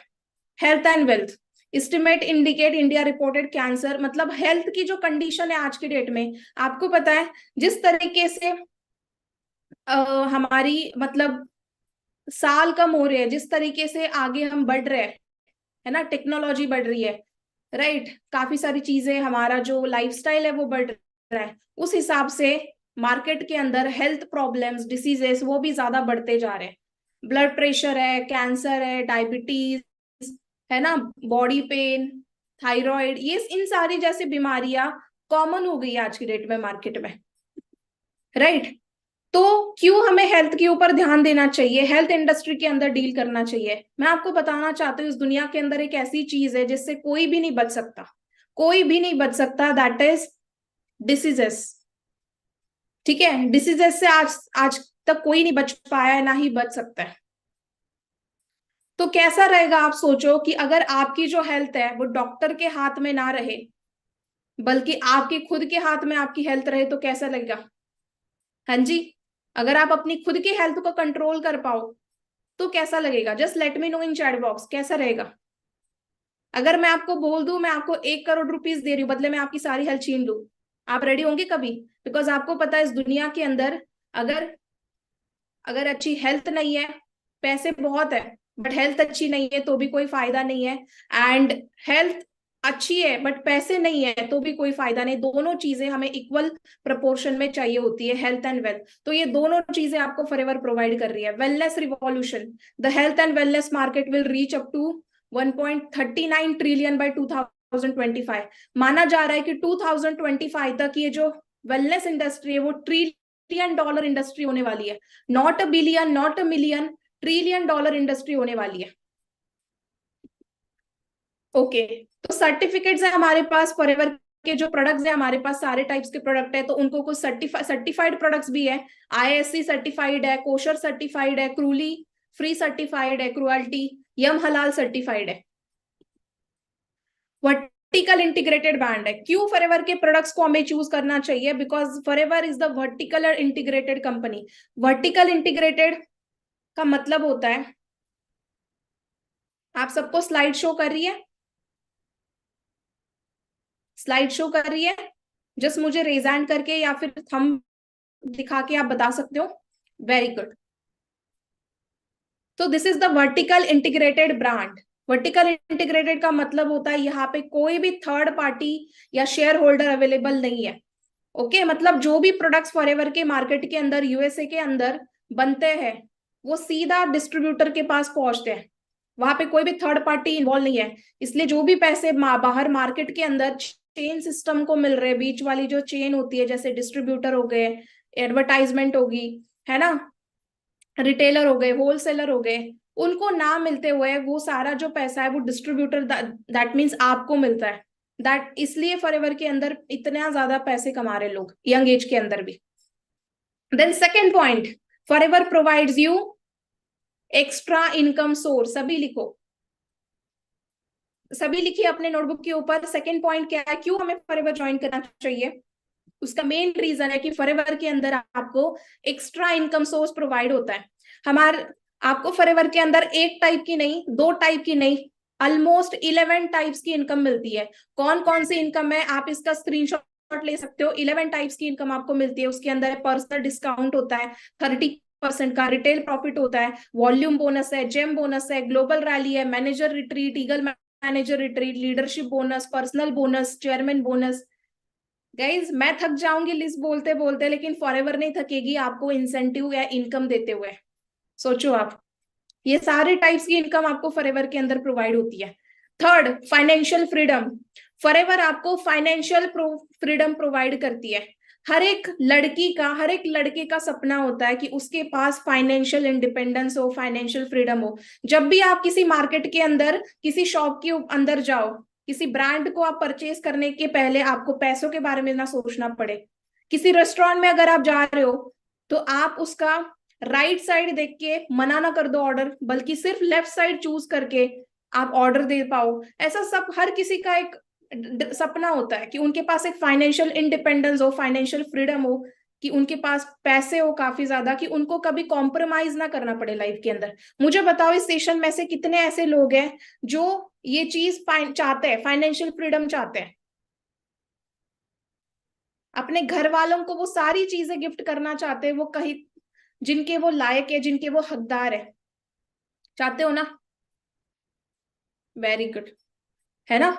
A: Health and wealth, estimate indicate India reported cancer, मतलब हेल्थ की जो कंडीशन है आज की डेट में, आपको पता है जिस तरीके से हमारी मतलब साल कम हो रहे हैं, जिस तरीके से आगे हम बढ़ रहे हैं, है ना, टेक्नोलॉजी बढ़ रही है, राइट, काफी सारी चीजें, हमारा जो लाइफस्टाइल है वो बढ़ रहा है, उस हिसाब से मार्केट के अंदर हेल्थ प्रॉब्लम्स, डिसीजेस वो भी ज्यादा बढ़ते जा रहे हैं। ब्लड प्रेशर है, कैंसर है, डायबिटीज है ना, बॉडी पेन, थायराइड, ये इन सारी जैसी बीमारियां कॉमन हो गई है आज की डेट में मार्केट में, राइट। तो क्यों हमें हेल्थ के ऊपर ध्यान देना चाहिए, हेल्थ इंडस्ट्री के अंदर डील करना चाहिए? मैं आपको बताना चाहती हूँ, इस दुनिया के अंदर एक ऐसी चीज है जिससे कोई भी नहीं बच सकता, कोई भी नहीं बच सकता, दैट इज डिसीजेस, ठीक है। डिसीजेस से आज आज तक कोई नहीं बच पाया है, ना ही बच सकता है। तो कैसा रहेगा, आप सोचो कि अगर आपकी जो हेल्थ है वो डॉक्टर के हाथ में ना रहे, बल्कि आपके खुद के हाथ में आपकी हेल्थ रहे, तो कैसा लगेगा? हाँ जी, अगर आप अपनी खुद की हेल्थ को कंट्रोल कर पाओ तो कैसा लगेगा? जस्ट लेट मी नो इन चैट बॉक्स, कैसा रहेगा? अगर मैं आपको बोल दूं मैं आपको 1 करोड़ रुपीज दे रही हूँ, बदले में आपकी सारी हेल्थ छीन लूं, आप रेडी होंगे कभी? बिकॉज आपको पता है इस दुनिया के अंदर अगर अगर अच्छी हेल्थ नहीं है, पैसे बहुत है बट हेल्थ अच्छी नहीं है तो भी कोई फायदा नहीं है, एंड हेल्थ अच्छी है बट पैसे नहीं है तो भी कोई फायदा नहीं। दोनों चीजें हमें इक्वल प्रोपोर्शन में चाहिए होती है, हेल्थ एंड वेल्थ। तो ये दोनों चीजें आपको फॉरएवर प्रोवाइड कर रही है। Wellness revolution, the health and wellness market will reach up to 1.39 trillion by 2025। माना जा रहा है कि 2025 तक ये जो वेलनेस इंडस्ट्री है वो $1 ट्रिलियन इंडस्ट्री होने वाली है। Not a billion, not a million, $1 trillion industry होने वाली है। ओके, तो सर्टिफिकेट्स है हमारे पास फॉरएवर के, जो प्रोडक्ट्स है हमारे पास सारे टाइप्स के प्रोडक्ट है, तो उनको कुछ सर्टिफाइड प्रोडक्ट्स भी है। आईएससी सर्टिफाइड है, कोशर सर्टिफाइड है, क्रूली फ्री सर्टिफाइड है, क्रुअल्टी यम हलाल सर्टिफाइड है। वर्टिकल इंटीग्रेटेड ब्रांड है। क्यों फॉरएवर के प्रोडक्ट्स को हमें चूज करना चाहिए? Because forever is the vertical integrated company. Vertical integrated का मतलब होता है, आप सबको स्लाइड शो कर रही है? स्लाइड शो कर रही है? जस्ट मुझे रेज हैंड करके या फिर थंब दिखा के आप बता सकते हो। Very good. तो this is the vertical integrated brand. Vertical integrated का मतलब होता है यहाँ पे कोई भी थर्ड पार्टी या शेयर होल्डर अवेलेबल नहीं है। ओके, मतलब जो भी प्रोडक्ट्स फॉरएवर के मार्केट के अंदर यूएसए के अंदर बनते हैं वो सीधा डिस्ट्रीब्यूटर के पास पहुंचते हैं, वहां पे कोई भी थर्ड पार्टी इन्वॉल्व नहीं है। इसलिए जो भी पैसे बाहर मार्केट के अंदर चेन सिस्टम को मिल रहे, बीच वाली जो चेन होती है, जैसे डिस्ट्रीब्यूटर हो गए, एडवर्टाइजमेंट होगी, है ना, रिटेलर हो गए, होलसेलर हो गए, उनको ना मिलते हुए वो सारा जो पैसा है वो डिस्ट्रीब्यूटर, दैट मीन्स आपको मिलता है। दैट इसलिए फॉरएवर के अंदर इतना ज्यादा पैसे कमा रहे लोग यंग एज के अंदर भी। Then second point, Forever provides you extra income source. सभी लिखो, सभी लिखिए अपने नोटबुक के ऊपर। सेकेंड पॉइंट क्या है, क्यों हमें फॉरएवर ज्वाइन करना चाहिए? उसका मेन रीजन है कि फॉरएवर के अंदर आपको एक्स्ट्रा इनकम सोर्स प्रोवाइड होता है। हमारे आपको फॉरएवर के अंदर एक टाइप की नहीं, 2 टाइप की नहीं, ऑलमोस्ट 11 टाइप्स की इनकम मिलती है। कौन कौन सी इनकम है आप इसका स्क्रीनशॉट ले सकते हो। 11 टाइप्स की इनकम आपको मिलती है। उसके अंदर पर्सनल डिस्काउंट होता है 30% का, रिटेल प्रॉफिट होता है, वॉल्यूम बोनस है, जेम बोनस है, ग्लोबल रैली है, manager retreat, eagle manager retreat, leadership bonus, personal bonus, chairman bonus. Guys मैं थक जाऊंगी लिस्ट बोलते बोलते, लेकिन फॉरएवर नहीं थकेगी आपको इंसेंटिव या इनकम देते हुए। सोचो आप, ये सारे टाइप्स की इनकम आपको फॉरएवर के अंदर प्रोवाइड होती है। Third, financial freedom. फॉरएवर आपको फाइनेंशियल फ्रीडम प्रोवाइड करती है। हर एक लड़की का, हर एक लड़के का सपना होता है कि उसके पास फाइनेंशियल इंडिपेंडेंस हो, फाइनेंशियल फ्रीडम हो। जब भी आप किसी मार्केट के अंदर, किसी शॉप के अंदर जाओ, किसी ब्रांड को आप परचेज करने के पहले आपको पैसों के बारे में ना सोचना पड़े। किसी रेस्टोरेंट में अगर आप जा रहे हो तो आप उसका राइट साइड देख के मना ना कर दो ऑर्डर, बल्कि सिर्फ लेफ्ट साइड चूज करके आप ऑर्डर दे पाओ। ऐसा सब हर किसी का एक सपना होता है कि उनके पास एक फाइनेंशियल इंडिपेंडेंस हो, फाइनेंशियल फ्रीडम हो, कि उनके पास पैसे हो काफी ज्यादा, कि उनको कभी कॉम्प्रोमाइज ना करना पड़े लाइफ के अंदर। मुझे बताओ इस सेशन में से कितने ऐसे लोग हैं जो ये चीज चाहते हैं, फाइनेंशियल फ्रीडम चाहते हैं, अपने घर वालों को वो सारी चीजें गिफ्ट करना चाहते हैं, वो कहीं जिनके वो लायक है, जिनके वो हकदार है। चाहते हो ना? वेरी गुड, है ना?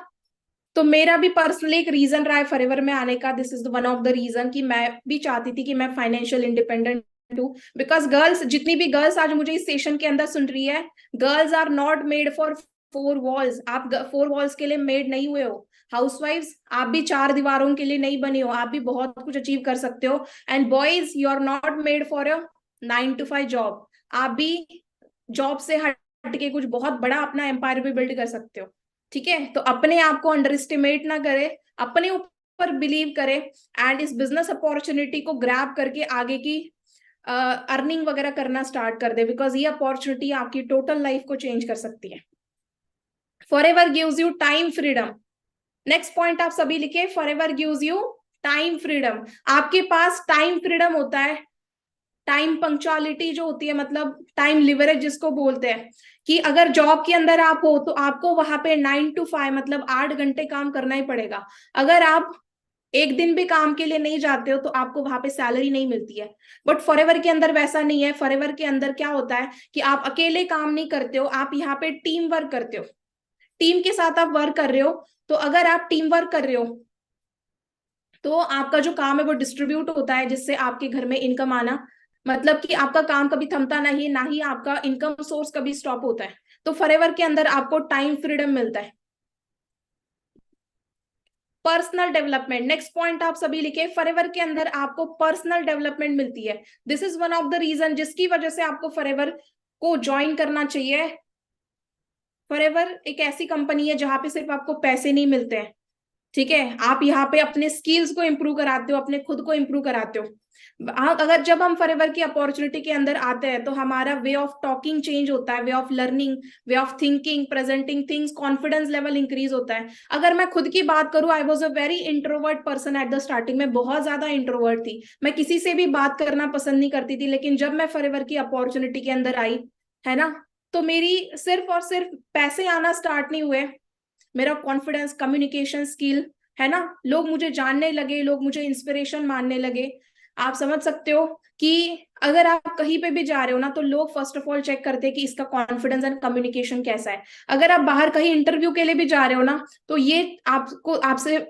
A: तो मेरा भी पर्सनली एक रीजन रहा है फॉरएवर में आने का। This is one of the reason कि मैं भी चाहती थी कि मैं फाइनेंशियल इंडिपेंडेंट हूँ। बिकॉज गर्ल्स, जितनी भी गर्ल्स आज मुझे इस सेशन के अंदर सुन रही है, girls are not made for four walls. आप फोर वॉल्स के लिए मेड नहीं हुए हो। हाउसवाइफ्स, आप भी चार दीवारों के लिए नहीं बने हो, आप भी बहुत कुछ अचीव कर सकते हो। And boys, you are not made for a 9 to 5 job. आप भी जॉब से हट के कुछ बहुत बड़ा अपना एम्पायर भी बिल्ड कर सकते हो। ठीक है? तो अपने आप को अंडर एस्टिमेट ना करे, अपने ऊपर बिलीव करे, एंड इस बिजनेस अपॉर्चुनिटी को ग्रैब करके आगे की अर्निंग वगैरह करना स्टार्ट कर दे। बिकॉज ये अपॉर्चुनिटी आपकी टोटल लाइफ को चेंज कर सकती है। Forever gives you time freedom. Next point आप सभी लिखे, forever gives you time freedom. आपके पास टाइम फ्रीडम होता है। टाइम पंक्चुअलिटी जो होती है, मतलब टाइम लिवरेज जिसको बोलते हैं, कि अगर जॉब के अंदर आप हो तो आपको वहां पे 9 to 5 मतलब 8 घंटे काम करना ही पड़ेगा। अगर आप एक दिन भी काम के लिए नहीं जाते हो तो आपको वहां पे सैलरी नहीं मिलती है। बट फॉरएवर के अंदर वैसा नहीं है। फॉरएवर के अंदर क्या होता है कि आप अकेले काम नहीं करते हो, आप यहाँ पे टीम वर्क करते हो। टीम के साथ आप वर्क कर रहे हो। तो अगर आप टीम वर्क कर रहे हो तो आपका जो काम है वो डिस्ट्रीब्यूट होता है, जिससे आपके घर में इनकम आना, मतलब कि आपका काम कभी थमता नहीं, ना ही आपका इनकम सोर्स कभी स्टॉप होता है। तो फॉरएवर के अंदर आपको टाइम फ्रीडम मिलता है। पर्सनल डेवलपमेंट, नेक्स्ट पॉइंट आप सभी लिखे, फॉरएवर के अंदर आपको पर्सनल डेवलपमेंट मिलती है। This is one of the reason जिसकी वजह से आपको फॉरएवर को ज्वाइन करना चाहिए। फॉरएवर एक ऐसी कंपनी है जहां पे सिर्फ आपको पैसे नहीं मिलते हैं। ठीक है? आप यहाँ पे अपने स्किल्स को इम्प्रूव कराते हो, अपने खुद को इम्प्रूव कराते हो। अगर जब हम फॉरएवर की अपॉर्चुनिटी के अंदर आते हैं तो हमारा वे ऑफ टॉकिंग चेंज होता है, way of learning, way of thinking, presenting things, confidence level increase होता है। अगर मैं खुद की बात करूं, I was a very introvert person at the starting में, बहुत ज्यादा इंट्रोवर्ट थी। मैं किसी से भी बात करना पसंद नहीं करती थी। लेकिन जब मैं फॉरएवर की अपॉर्चुनिटी के अंदर आई, है ना, तो मेरी सिर्फ और सिर्फ पैसे आना स्टार्ट नहीं हुए, मेरा कॉन्फिडेंस, कम्युनिकेशन स्किल, है ना, लोग मुझे जानने लगे, लोग मुझे इंस्पिरेशन मानने लगे। आप समझ सकते हो कि अगर आप कहीं पे भी जा रहे हो ना, तो लोग फर्स्ट ऑफ ऑल चेक करते हैं कि इसका कॉन्फिडेंस एंड कम्युनिकेशन कैसा है। अगर आप बाहर कहीं इंटरव्यू के लिए भी जा रहे हो ना, तो ये आपको, आपसे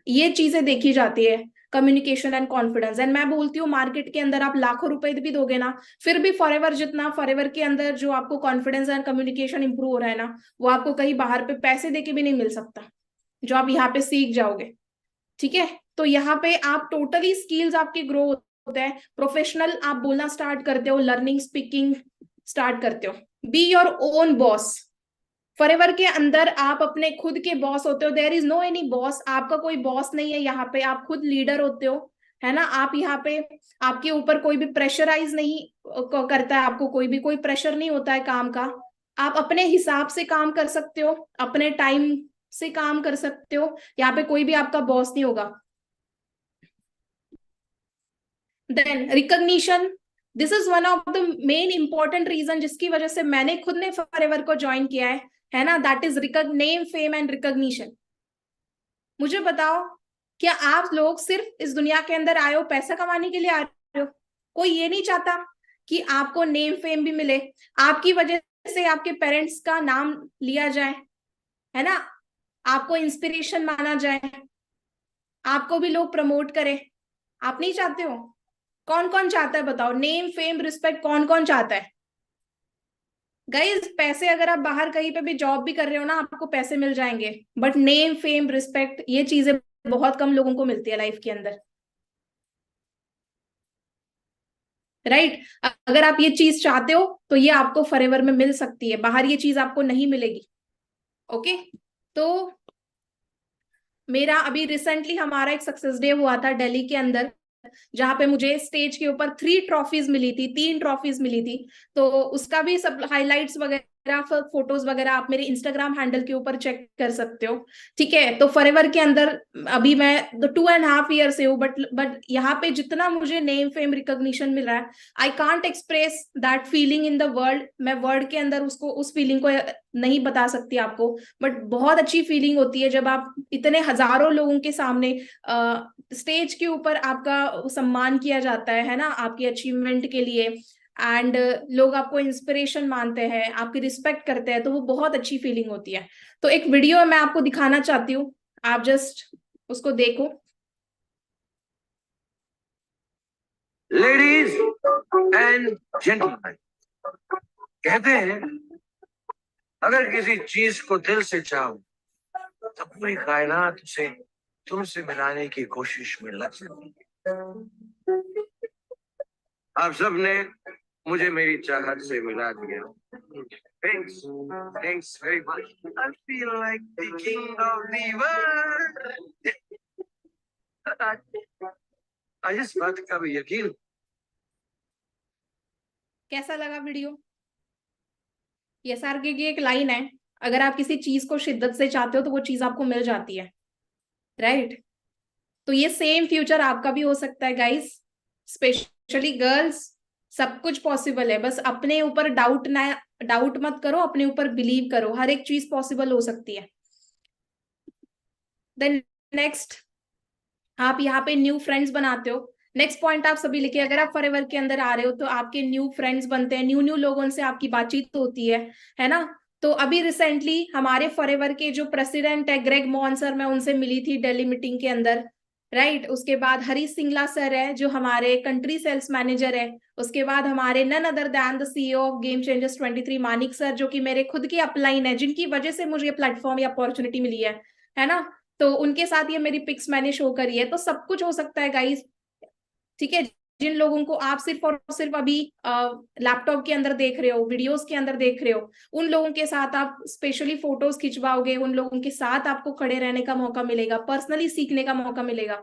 A: ये चीजें देखी जाती है, कम्युनिकेशन एंड कॉन्फिडेंस। एंड मैं बोलती हूँ मार्केट के अंदर आप लाखों रुपए भी दोगे ना, फिर भी फॉरएवर जितना, फॉरएवर के अंदर जो आपको कॉन्फिडेंस एंड कम्युनिकेशन इंप्रूव हो रहा है ना, वो आपको कहीं बाहर पे पैसे देके भी नहीं मिल सकता, जो आप यहाँ पे सीख जाओगे। ठीक है? तो यहाँ पे आप टोटली स्किल्स आपके ग्रो होते हैं, प्रोफेशनल आप बोलना स्टार्ट करते हो, लर्निंग स्पीकिंग स्टार्ट करते हो। Be your own boss. Forever के अंदर आप अपने खुद के बॉस होते हो। There is no any boss, आपका कोई बॉस नहीं है यहाँ पे, आप खुद लीडर होते हो, है ना। आप यहाँ पे, आपके ऊपर कोई भी प्रेशराइज नहीं करता है, आपको कोई प्रेशर नहीं होता है काम का। आप अपने हिसाब से काम कर सकते हो, अपने टाइम से काम कर सकते हो। यहाँ पे कोई भी आपका बॉस नहीं होगा। Then recognition, this is one of the main important reason जिसकी वजह से मैंने खुद ने फॉरएवर को ज्वाइन किया है ना, that is name, fame and recognition. मुझे बताओ, क्या आप लोग सिर्फ इस दुनिया के अंदर आए हो पैसा कमाने के लिए आ रहे हो? कोई ये नहीं चाहता कि आपको नेम फेम भी मिले, आपकी वजह से आपके पेरेंट्स का नाम लिया जाए, है ना, आपको इंस्पिरेशन माना जाए, आपको भी लोग प्रमोट करें? आप नहीं चाहते हो? कौन कौन चाहता है बताओ? नेम फेम रिस्पेक्ट कौन कौन चाहता है? गाइस पैसे अगर आप बाहर कहीं पे भी जॉब भी कर रहे हो ना, आपको पैसे मिल जाएंगे, बट नेम फेम रिस्पेक्ट ये चीजें बहुत कम लोगों को मिलती है लाइफ के अंदर, राइट। अगर आप ये चीज चाहते हो तो ये आपको फॉरएवर में मिल सकती है, बाहर ये चीज आपको नहीं मिलेगी। ओके। तो मेरा अभी रिसेंटली हमारा एक सक्सेस डे हुआ था दिल्ली के अंदर, जहां पे मुझे स्टेज के ऊपर 3 ट्रॉफीज मिली थी, 3 ट्रॉफीज मिली थी। तो उसका भी सब हाइलाइट्स वगैरह, फोटोज वगैरह आप मेरे इंस्टाग्राम हैंडल के ऊपर चेक कर सकते हो। ठीक है। तो फॉरएवर के अंदर अभी मैं 2.5 ईयर से हूँ, बट यहाँ पे जितना मुझे नेम फेम रिकॉग्निशन मिल रहा है, I can't express that feeling in the world. मैं वर्ड के अंदर उसको, उस फीलिंग को नहीं बता सकती आपको, बट बहुत अच्छी फीलिंग होती है जब आप इतने हजारों लोगों के सामने स्टेज के ऊपर आपका सम्मान किया जाता है ना, आपकी अचीवमेंट के लिए। एंड लोग आपको इंस्पिरेशन मानते हैं, आपकी रिस्पेक्ट करते हैं, तो वो बहुत अच्छी फीलिंग होती है। तो एक वीडियो मैं आपको दिखाना चाहती हूँ, आप जस्ट उसको देखो।
C: लेडीज एंड जेंटलमैन, कहते हैं अगर किसी चीज को दिल से चाहो तो पूरी कायनात उसे तुमसे मिलाने की कोशिश में लग सकती है। आप सबने मुझे मेरी चाहत से मिला दिया। Thanks, thanks very much. I feel like the king of the world. आज इस बात का भी यकीन।
A: कैसा लगा वीडियो? एसआरके की एक लाइन है, अगर आप किसी चीज को शिद्दत से चाहते हो तो वो चीज आपको मिल जाती है, राइट। तो ये सेम फ्यूचर आपका भी हो सकता है गाइस, स्पेशली गर्ल्स। सब कुछ पॉसिबल है, बस अपने ऊपर डाउट मत करो, अपने ऊपर बिलीव करो, हर एक चीज पॉसिबल हो सकती है। देन नेक्स्ट, आप यहाँ पे न्यू फ्रेंड्स बनाते हो। नेक्स्ट पॉइंट आप सभी लिखिए, अगर आप फॉरएवर के अंदर आ रहे हो तो आपके न्यू फ्रेंड्स बनते हैं, न्यू न्यू लोगों से आपकी बातचीत होती है ना। तो अभी रिसेंटली हमारे फॉरएवर के जो प्रेसिडेंट है ग्रेग मॉन सर, मैं उनसे मिली थी दिल्ली मीटिंग के अंदर, राइट। उसके बाद हरीश सिंगला सर है जो हमारे कंट्री सेल्स मैनेजर है। उसके बाद हमारे none other than the CEO of game changers 23 Manik sir, जो कि मेरे खुद के अपलाइन है, जिनकी वजह से मुझे प्लेटफॉर्म या अपॉर्चुनिटी मिली है ना। तो उनके साथ ये मेरी पिक्स मैंने शो करी है। तो सब कुछ हो सकता है गाइस, ठीक है। जिन लोगों को आप सिर्फ और सिर्फ अभी लैपटॉप के अंदर देख रहे हो, वीडियोस के अंदर देख रहे हो, उन लोगों के साथ आप स्पेशली फोटोज खिंचवाओगे, उन लोगों के साथ आपको खड़े रहने का मौका मिलेगा, पर्सनली सीखने का मौका मिलेगा।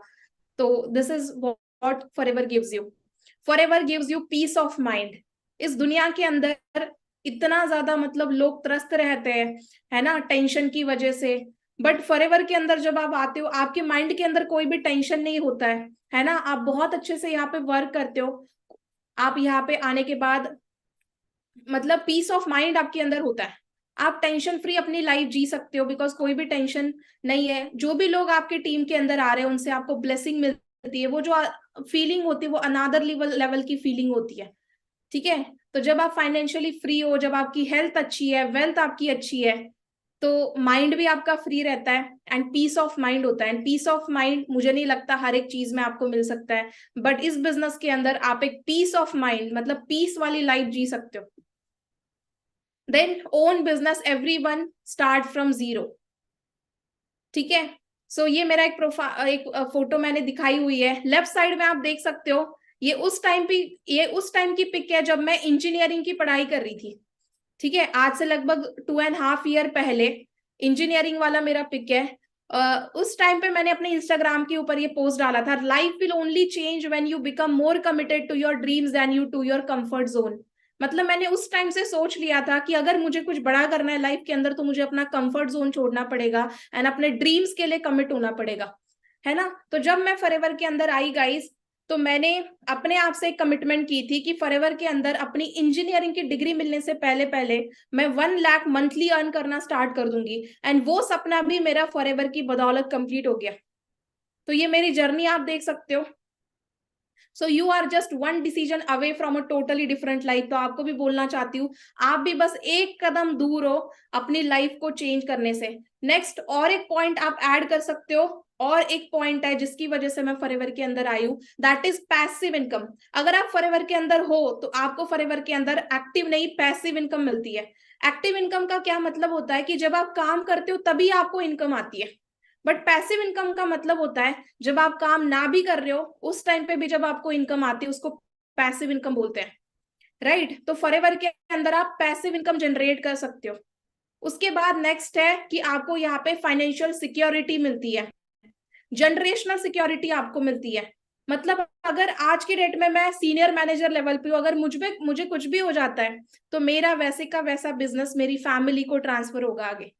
A: तो this is what Forever gives you. Forever gives you peace of mind. इस दुनिया के अंदर इतना ज्यादा मतलब लोग त्रस्त रहते हैं, है ना, टेंशन की वजह से। बट फॉरएवर के अंदर जब आप आते हो, आपके माइंड के अंदर कोई भी टेंशन नहीं होता है ना। आप बहुत अच्छे से यहाँ पे वर्क करते हो। आप यहाँ पे आने के बाद मतलब पीस ऑफ माइंड आपके अंदर होता है, आप टेंशन फ्री अपनी लाइफ जी सकते हो, बिकॉज कोई भी टेंशन नहीं है। जो भी लोग आपके टीम के अंदर आ रहे हैं उनसे आपको ब्लेसिंग मिलती है, वो जो फीलिंग होती है वो अनादर लेवल की फीलिंग होती है, ठीक है। तो जब आप फाइनेंशियली फ्री हो, जब आपकी हेल्थ अच्छी है, वेल्थ आपकी अच्छी है, तो माइंड भी आपका फ्री रहता है एंड पीस ऑफ माइंड होता है। एंड पीस ऑफ माइंड मुझे नहीं लगता हर एक चीज में आपको मिल सकता है, बट इस बिजनेस के अंदर आप एक पीस ऑफ माइंड मतलब पीस वाली लाइफ जी सकते हो। Then own business, everyone start from zero, ठीक है। सो ये मेरा एक फोटो मैंने दिखाई हुई है, लेफ्ट साइड में आप देख सकते हो। ये उस टाइम की पिक है जब मैं इंजीनियरिंग की पढ़ाई कर रही थी, ठीक है। आज से लगभग 2.5 ईयर पहले इंजीनियरिंग वाला मेरा पिक है। उस टाइम पे मैंने अपने इंस्टाग्राम के ऊपर ये पोस्ट डाला था, life will only change when you become more committed to your dreams then you to your comfort zone. मतलब मैंने उस टाइम से सोच लिया था कि अगर मुझे कुछ बड़ा करना है लाइफ के अंदर तो मुझे अपना कंफर्ट जोन छोड़ना पड़ेगा एंड अपने ड्रीम्स के लिए कमिट होना पड़ेगा, है ना। तो जब मैं फॉरएवर के अंदर आई गाइस, तो मैंने अपने आप से एक कमिटमेंट की थी कि फॉरएवर के अंदर अपनी इंजीनियरिंग की डिग्री मिलने से पहले पहले मैं 1 लाख मंथली अर्न करना स्टार्ट कर दूंगी। एंड वो सपना भी मेरा फॉरएवर की बदौलत कंप्लीट हो गया। तो ये मेरी जर्नी आप देख सकते हो। So you are just one decision away from a totally different life. तो आपको भी बोलना चाहती हूँ, आप भी बस एक कदम दूर हो अपनी लाइफ को चेंज करने से। नेक्स्ट और एक पॉइंट आप ऐड कर सकते हो, और एक पॉइंट है जिसकी वजह से मैं फॉरएवर के अंदर आई हूँ, दैट इज पैसिव इनकम। अगर आप फॉरएवर के अंदर हो तो आपको फॉरएवर के अंदर एक्टिव नहीं पैसिव इनकम मिलती है। एक्टिव इनकम का क्या मतलब होता है कि जब आप काम करते हो तभी आपको इनकम आती है, बट पैसिव इनकम का मतलब होता है जब आप काम ना भी कर रहे हो उस टाइम पे भी जब आपको इनकम आती है, उसको पैसिव इनकम बोलते हैं, राइट। तो फॉरएवर के अंदर आप पैसिव इनकम जनरेट कर सकते हो। उसके बाद नेक्स्ट है कि आपको यहाँ पे फाइनेंशियल सिक्योरिटी मिलती है, जनरेशनल सिक्योरिटी आपको मिलती है। मतलब अगर आज के डेट में मैं सीनियर मैनेजर लेवल पे हूँ, अगर मुझे कुछ भी हो जाता है तो मेरा वैसे का वैसा बिजनेस मेरी फैमिली को ट्रांसफर होगा आगे।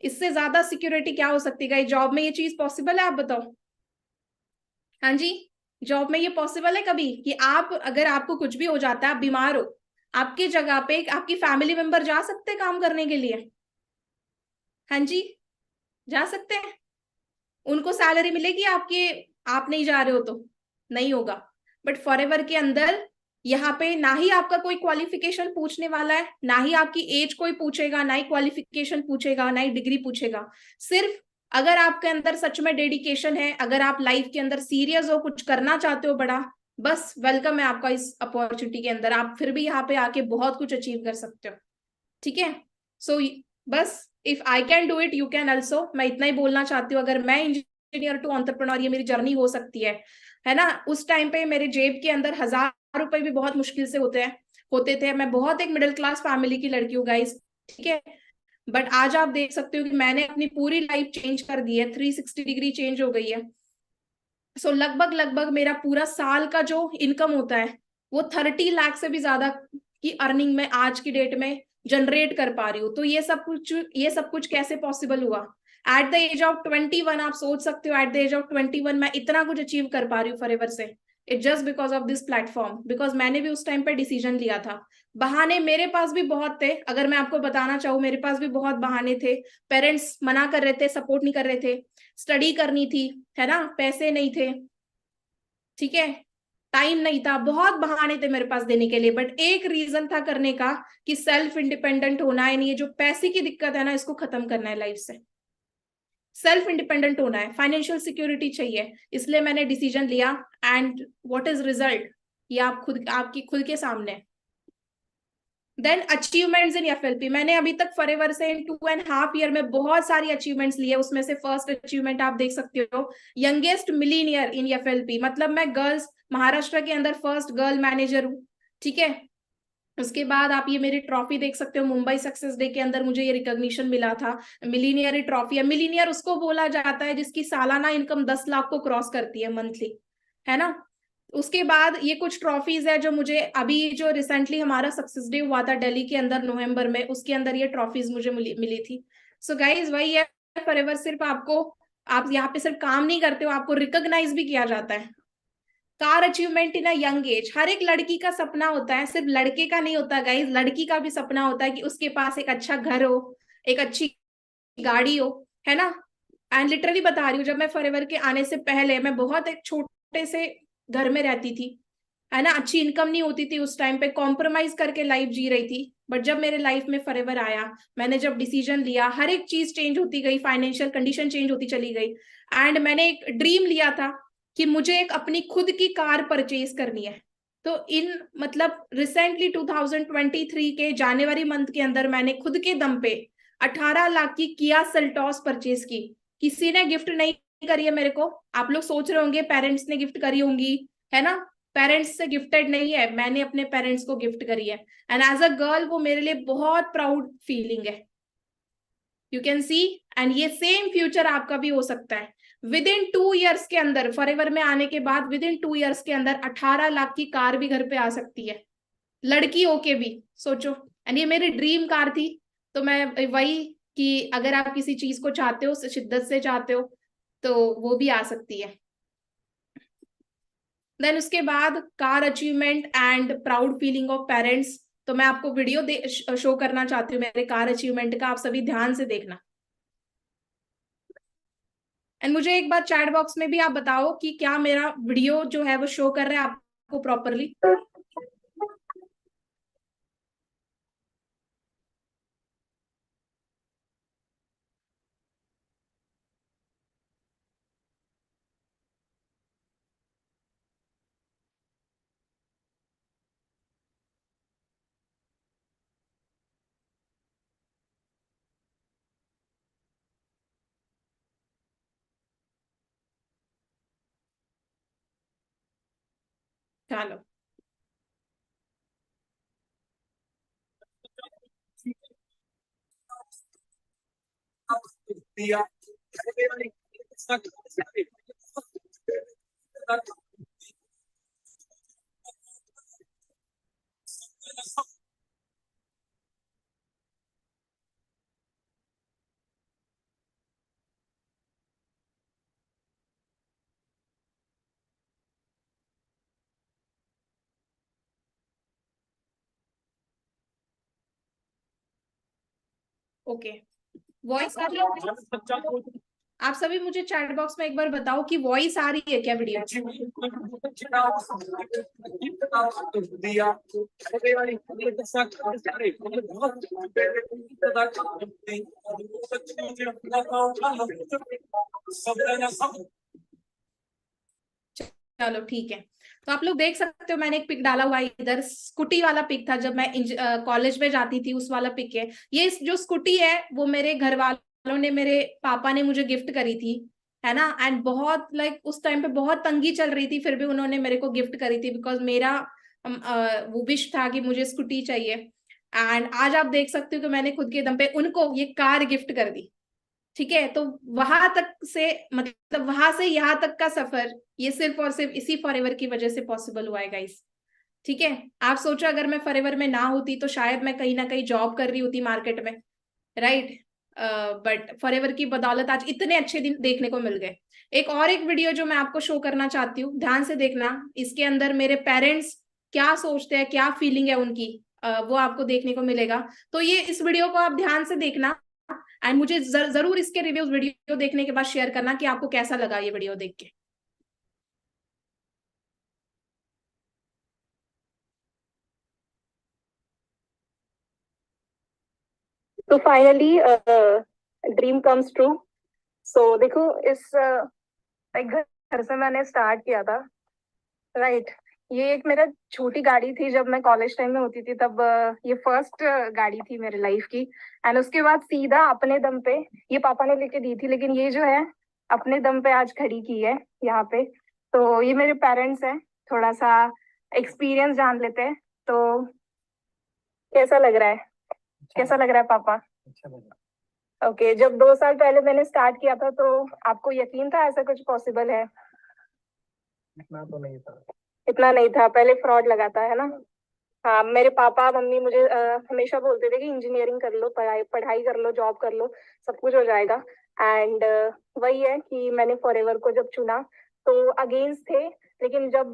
A: इससे ज्यादा सिक्योरिटी क्या हो सकती है? जॉब में ये चीज पॉसिबल है? आप बताओ। हाँ जी, जॉब में ये पॉसिबल है कभी कि आप अगर आपको कुछ भी हो जाता है, आप बीमार हो, आपकी जगह पे आपकी फैमिली मेंबर जा सकते हैं काम करने के लिए? हाँ जी, जा सकते हैं। उनको सैलरी मिलेगी आपके, आप नहीं जा रहे हो तो नहीं होगा। बट फॉरएवर के अंदर यहाँ पे ना ही आपका कोई क्वालिफिकेशन पूछने वाला है, ना ही आपकी एज कोई पूछेगा, ना ही क्वालिफिकेशन पूछेगा, ना ही डिग्री पूछेगा। सिर्फ अगर आपके अंदर सच में डेडिकेशन है, अगर आप लाइफ के अंदर सीरियस हो, कुछ करना चाहते हो बड़ा, बस वेलकम है आपका इस अपॉर्चुनिटी के अंदर। आप फिर भी यहाँ पे आके बहुत कुछ अचीव कर सकते हो, ठीक है। सो बस if I can do it you can also, मैं इतना ही बोलना चाहती हूँ। अगर मैं इंजीनियर टू एंटरप्रेन्योर, ये मेरी जर्नी हो सकती है ना। उस टाइम पे मेरे जेब के अंदर 1000 रुपए भी बहुत मुश्किल से होते थे। मैं बहुत एक मिडिल क्लास फैमिली की लड़की हूँ गाइस, ठीक है। बट आज आप देख सकते हो कि मैंने अपनी पूरी लाइफ चेंज कर दी है, 360 डिग्री चेंज हो गई है। सो लगभग मेरा पूरा साल का जो इनकम होता है वो 30 लाख से भी ज्यादा की अर्निंग में आज की डेट में जनरेट कर पा रही हूँ। तो ये सब कुछ कैसे पॉसिबल हुआ? एट द एज ऑफ 21 आप सोच सकते हो, एट द एज ऑफ 21 मैं इतना कुछ अचीव कर पा रही हूँ फॉरएवर से। It just because of this platform, because मैंने भी उस टाइम पे डिसीजन लिया था। बहाने मेरे पास भी बहुत थे, अगर मैं आपको बताना चाहूँ मेरे पास भी बहुत बहाने थे। पेरेंट्स मना कर रहे थे, सपोर्ट नहीं कर रहे थे, स्टडी करनी थी, है ना, पैसे नहीं थे, ठीक है, टाइम नहीं था, बहुत बहाने थे मेरे पास देने के लिए। बट एक रीजन था करने का कि सेल्फ इंडिपेंडेंट होना है, नहीं ये जो पैसे की दिक्कत है ना इसको खत्म करना है लाइफ से। सेल्फ इंडिपेंडेंट होना है, फाइनेंशियल सिक्योरिटी चाहिए, इसलिए मैंने डिसीजन लिया। एंड व्हाट इज रिजल्ट, ये आपकी खुद के सामने। देन अचीवमेंट्स इन एफएलपी, मैंने अभी तक फॉरएवर से इन 2.5 ईयर में बहुत सारी अचीवमेंट्स ली है। उसमें से फर्स्ट अचीवमेंट आप देख सकते हो, यंगेस्ट मिलीनियर इन एफएलपी, मतलब मैं गर्ल्स महाराष्ट्र के अंदर फर्स्ट गर्ल मैनेजर हूँ, ठीक है। उसके बाद आप ये मेरी ट्रॉफी देख सकते हो, मुंबई सक्सेस डे के अंदर मुझे ये रिकॉग्निशन मिला था, मिलीनियर ट्रॉफी है। मिलीनियर उसको बोला जाता है जिसकी सालाना इनकम 10 लाख को क्रॉस करती है मंथली, है ना। उसके बाद ये कुछ ट्रॉफीज है जो मुझे अभी जो रिसेंटली हमारा सक्सेस डे हुआ था दिल्ली के अंदर नवंबर में, उसके अंदर ये ट्रॉफीज मुझे मिली थी। सो गाइज वही है फॉरएवर, सिर्फ आप यहाँ पे सिर्फ काम नहीं करते हो, आपको रिकॉग्नाइज भी किया जाता है। Career achievement in a young age, हर एक लड़की का सपना होता है, सिर्फ लड़के का नहीं होता गाइज, लड़की का भी सपना होता है कि उसके पास एक अच्छा घर हो, एक अच्छी गाड़ी हो, है ना। एंड लिटरली बता रही हूँ, जब मैं फॉरएवर के आने से पहले मैं बहुत एक छोटे से घर में रहती थी, है ना, अच्छी इनकम नहीं होती थी उस टाइम पे, कॉम्प्रोमाइज करके लाइफ जी रही थी। बट जब मेरे लाइफ में फॉरएवर आया, मैंने जब डिसीजन लिया, हर एक चीज चेंज होती गई, फाइनेंशियल कंडीशन चेंज होती चली गई। एंड मैंने एक ड्रीम लिया था कि मुझे एक अपनी खुद की कार परचेज करनी है। तो इन मतलब रिसेंटली 2023 के जनवरी मंथ के अंदर मैंने खुद के दम पे 18 लाख की किया सेल्टॉस परचेज की। किसी ने गिफ्ट नहीं करी है मेरे को। आप लोग सोच रहे होंगे पेरेंट्स ने गिफ्ट करी होंगी, है ना, पेरेंट्स से गिफ्टेड नहीं है, मैंने अपने पेरेंट्स को गिफ्ट करी है। एंड एज अ गर्ल वो मेरे लिए बहुत प्राउड फीलिंग है, यू कैन सी। एंड ये सेम फ्यूचर आपका भी हो सकता है। विद इन 2 ईयर्स के अंदर, फॉरएवर में आने के बाद विद इन 2 ईयर्स के अंदर 18 लाख की कार भी घर पे आ सकती है, लड़की होके भी सोचो। एंड ये मेरी ड्रीम कार थी। तो मैं वही कि अगर आप किसी चीज को चाहते हो, शिद्दत से चाहते हो, तो वो भी आ सकती है। देन उसके बाद car achievement and proud feeling of parents, तो मैं आपको वीडियो शो करना चाहती हूँ मेरे कार अचीवमेंट का, आप सभी ध्यान से देखना। एंड मुझे एक बार चैट बॉक्स में भी आप बताओ कि क्या मेरा वीडियो जो है वो शो कर रहा है आपको प्रॉपरली। चलो ओके, वॉइस आ रही है? आप सभी मुझे चैट बॉक्स में एक बार बताओ कि वॉइस आ रही है क्या वीडियो। चलो ठीक है, तो आप लोग देख सकते हो मैंने एक पिक डाला हुआ है इधर, स्कूटी वाला पिक था जब मैं कॉलेज में जाती थी, उस वाला पिक है ये। जो स्कूटी है वो मेरे घर वालों ने, मेरे पापा ने मुझे गिफ्ट करी थी, है ना। एंड बहुत उस टाइम पे बहुत तंगी चल रही थी, फिर भी उन्होंने मेरे को गिफ्ट करी थी, बिकॉज मेरा वो विश था कि मुझे स्कूटी चाहिए। एंड आज आप देख सकते हो कि मैंने खुद के दम पे उनको ये कार गिफ्ट कर दी। ठीक है, तो वहां तक से, मतलब वहां से यहाँ तक का सफर, ये सिर्फ और सिर्फ इसी फॉरएवर की वजह से पॉसिबल हुआ है गाइस। ठीक है, आप सोचो अगर मैं फॉरएवर में ना होती तो शायद मैं कहीं ना कहीं जॉब कर रही होती मार्केट में, राइट। बट फॉरएवर की बदौलत आज इतने अच्छे दिन देखने को मिल गए। एक वीडियो जो मैं आपको शो करना चाहती हूँ, ध्यान से देखना। इसके अंदर मेरे पेरेंट्स क्या सोचते हैं, क्या फीलिंग है उनकी, वो आपको देखने को मिलेगा। तो ये इस वीडियो को आप ध्यान से देखना, एंड मुझे जरूर इसके रिव्यूज वीडियो देखने के बाद शेयर करना कि आपको कैसा लगा ये वीडियो देख के।
D: तो फाइनली ड्रीम कम्स ट्रू। सो देखो, इस एक घर से मैंने स्टार्ट किया था, राइट। ये एक मेरा छोटी गाड़ी थी, जब मैं कॉलेज टाइम में होती थी तब ये फर्स्ट गाड़ी थी मेरे लाइफ की। एंड उसके बाद सीधा अपने दम पे, ये पापा ने लेके दी थी, लेकिन ये जो है अपने दम पे आज खड़ी की है यहाँ पे। तो ये मेरे पेरेंट्स हैं, थोड़ा सा एक्सपीरियंस जान लेते हैं। तो कैसा लग रहा है? कैसा लग रहा है पापा? ओके, जब 2 साल पहले मैंने स्टार्ट किया था तो आपको यकीन था ऐसा कुछ पॉसिबल है?
E: इतना तो नहीं था।
D: इतना नहीं था, पहले फ्रॉड लगा था, है ना। हाँ, मेरे पापा मम्मी मुझे हमेशा बोलते थे कि इंजीनियरिंग कर लो, पढ़ाई पढ़ाई कर लो, जॉब कर लो, सब कुछ हो जाएगा। एंड वही है कि मैंने फॉरएवर को जब चुना तो अगेंस्ट थे, लेकिन जब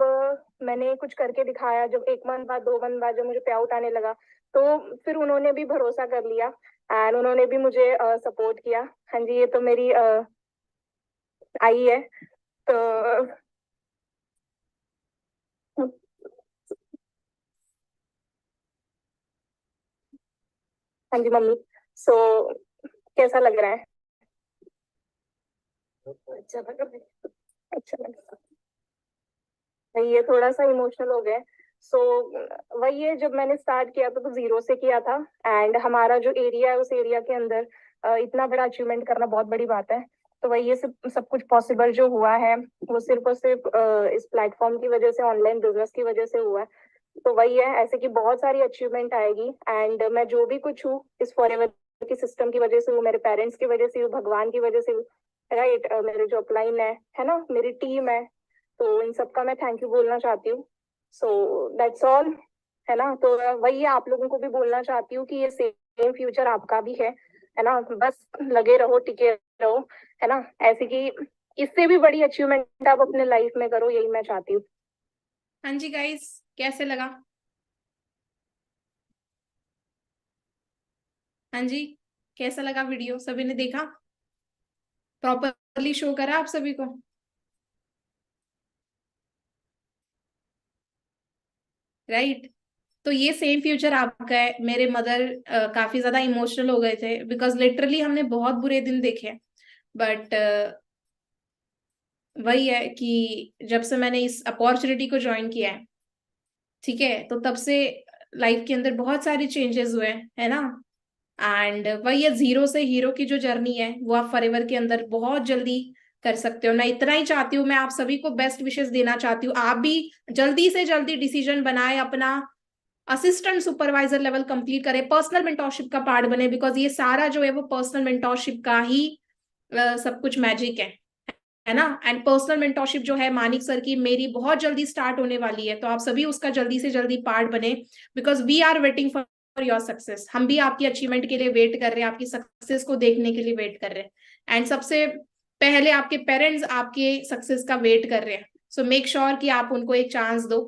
D: मैंने कुछ करके दिखाया, जब 1 मंथ बाद 2 मंथ बाद जब मुझे पे आउट आने लगा, तो फिर उन्होंने भी भरोसा कर लिया एंड उन्होंने भी मुझे सपोर्ट किया। हाँ जी, ये तो मेरी आई है। तो हाँ जी मम्मी। सो कैसा लग रहा है? अच्छा लग रहा है। अच्छा लग रहा है, ये थोड़ा सा इमोशनल हो गए। सो वही है, जब मैंने स्टार्ट किया था तो जीरो से किया था। एंड हमारा जो एरिया है उस एरिया के अंदर इतना बड़ा अचीवमेंट करना बहुत बड़ी बात है। तो वही ये सब कुछ पॉसिबल जो हुआ है वो सिर्फ और सिर्फ इस प्लेटफॉर्म की वजह से, ऑनलाइन बिजनेस की वजह से हुआ है। तो वही है, ऐसे की बहुत सारी अचीवमेंट आएगी। एंड मैं जो भी कुछ हूँ इस फॉरएवर की सिस्टम की वजह से हूँ, मेरे पेरेंट्स की वजह से हूँ, भगवान की वजह से हूँ, राइट। मेरे जो अपलाइन है ना, मेरी टीम है, तो इन सबका मैं थैंक यू बोलना चाहती हूँ। सो दैट्स ऑल, है ना। तो वही है, आप लोगों को भी बोलना चाहती हूँ कि ये सेम फ्यूचर आपका भी है ना। बस लगे रहो, टिके रहो, है ना। ऐसे कि इससे भी बड़ी अचीवमेंट आप अपने लाइफ में करो, यही मैं चाहती हूँ।
A: हाँ जी गाइस, कैसे लगा? हाँ जी, कैसा लगा वीडियो? सभी ने देखा प्रॉपर? क्लियरली शो करा आप सभी को? राइट तो ये सेम फ्यूचर आपका है। मेरे मदर काफी ज्यादा इमोशनल हो गए थे बिकॉज लिटरली हमने बहुत बुरे दिन देखे, बट वही है कि जब से मैंने इस अपॉर्चुनिटी को ज्वाइन किया है, ठीक है, तो तब से लाइफ के अंदर बहुत सारे चेंजेस हुए है ना। एंड वही है, जीरो से हीरो की जो जर्नी है वो आप फॉरएवर के अंदर बहुत जल्दी कर सकते हो। मैं इतना ही चाहती हूँ, मैं आप सभी को बेस्ट विशेस देना चाहती हूँ, आप भी जल्दी से जल्दी डिसीजन बनाए, अपना असिस्टेंट सुपरवाइजर लेवल कंप्लीट करें, पर्सनल मेंटोरशिप का पार्ट बने, बिकॉज ये सारा जो है वो पर्सनल मेंटोरशिप का ही सब कुछ मैजिक है ना। एंड पर्सनल मेंटोरशिप जो है मानिक सर की, मेरी बहुत जल्दी स्टार्ट होने वाली है, तो आप सभी उसका जल्दी से जल्दी पार्ट बने, because we are waiting for your success. हम भी आपकी अचीवमेंट के लिए वेट कर रहे हैं, आपकी सक्सेस को देखने के लिए वेट कर रहे हैं। एंड सबसे पहले आपके पेरेंट्स आपके सक्सेस का वेट कर रहे हैं, सो मेक श्योर कि आप उनको एक चांस दो।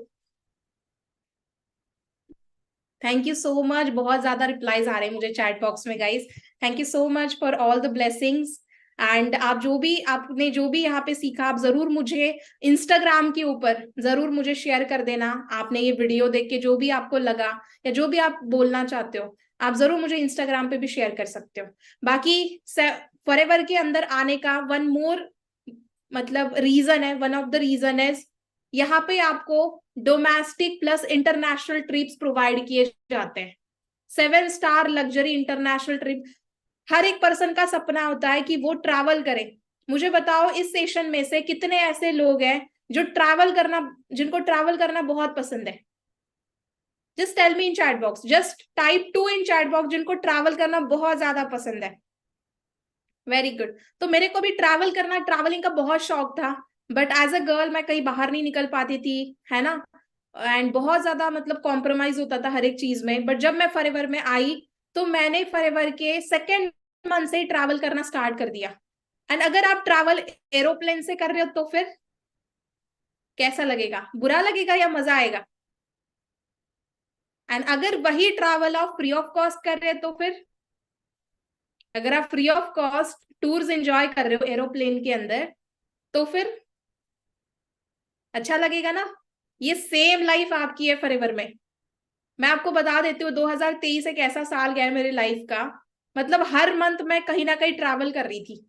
A: थैंक यू सो मच, बहुत ज्यादा रिप्लाईज आ रहे हैं मुझे चैट बॉक्स में guys. Thank you so much for all the blessings. And आप जो भी आपने जो भी यहाँ पे सीखा, आप जरूर मुझे इंस्टाग्राम के ऊपर जरूर मुझे शेयर कर देना। आपने ये वीडियो देख के जो भी आपको लगा या जो भी आप बोलना चाहते हो, आप जरूर मुझे इंस्टाग्राम पे भी शेयर कर सकते हो। बाकी फॉरएवर के अंदर आने का वन मोर मतलब रीजन है, one of the reason is यहाँ पे आपको domestic plus international trips provide किए जाते हैं। 7 स्टार लग्जरी इंटरनेशनल ट्रिप, हर एक पर्सन का सपना होता है कि वो ट्रैवल करे। मुझे बताओ इस सेशन में से कितने ऐसे लोग हैं जो ट्रैवल करना, जिनको ट्रैवल करना बहुत पसंद है? Just tell me in chat box, just type 2 in chat box जिनको ट्रैवल करना बहुत ज्यादा पसंद है। Very good. तो मेरे को भी ट्रैवल करना, ट्रैवलिंग का बहुत शौक था, बट एज अ गर्ल मैं कहीं बाहर नहीं निकल पाती थी, है ना। एंड बहुत ज्यादा मतलब कॉम्प्रोमाइज होता था हर एक चीज में। बट जब मैं फॉरएवर में आई तो मैंने फॉरएवर के सेकेंड मंथ से ही ट्रैवल करना स्टार्ट कर दिया। एंड अगर आप ट्रैवल एरोप्लेन से कर रहे हो तो फिर कैसा लगेगा? बुरा लगेगा या मजा आएगा? एंड अगर वही ट्रैवल आप फ्री ऑफ कॉस्ट कर रहे हो तो फिर, अगर आप free of cost tours enjoy कर रहे हो एरोप्लेन के अंदर तो फिर अच्छा लगेगा ना। ये सेम लाइफ आपकी है फॉरएवर में। मैं आपको बता देती हूँ 2023 एक ऐसा साल गया है मेरी लाइफ का, मतलब हर मंथ मैं कहीं ना कहीं ट्रैवल कर रही थी।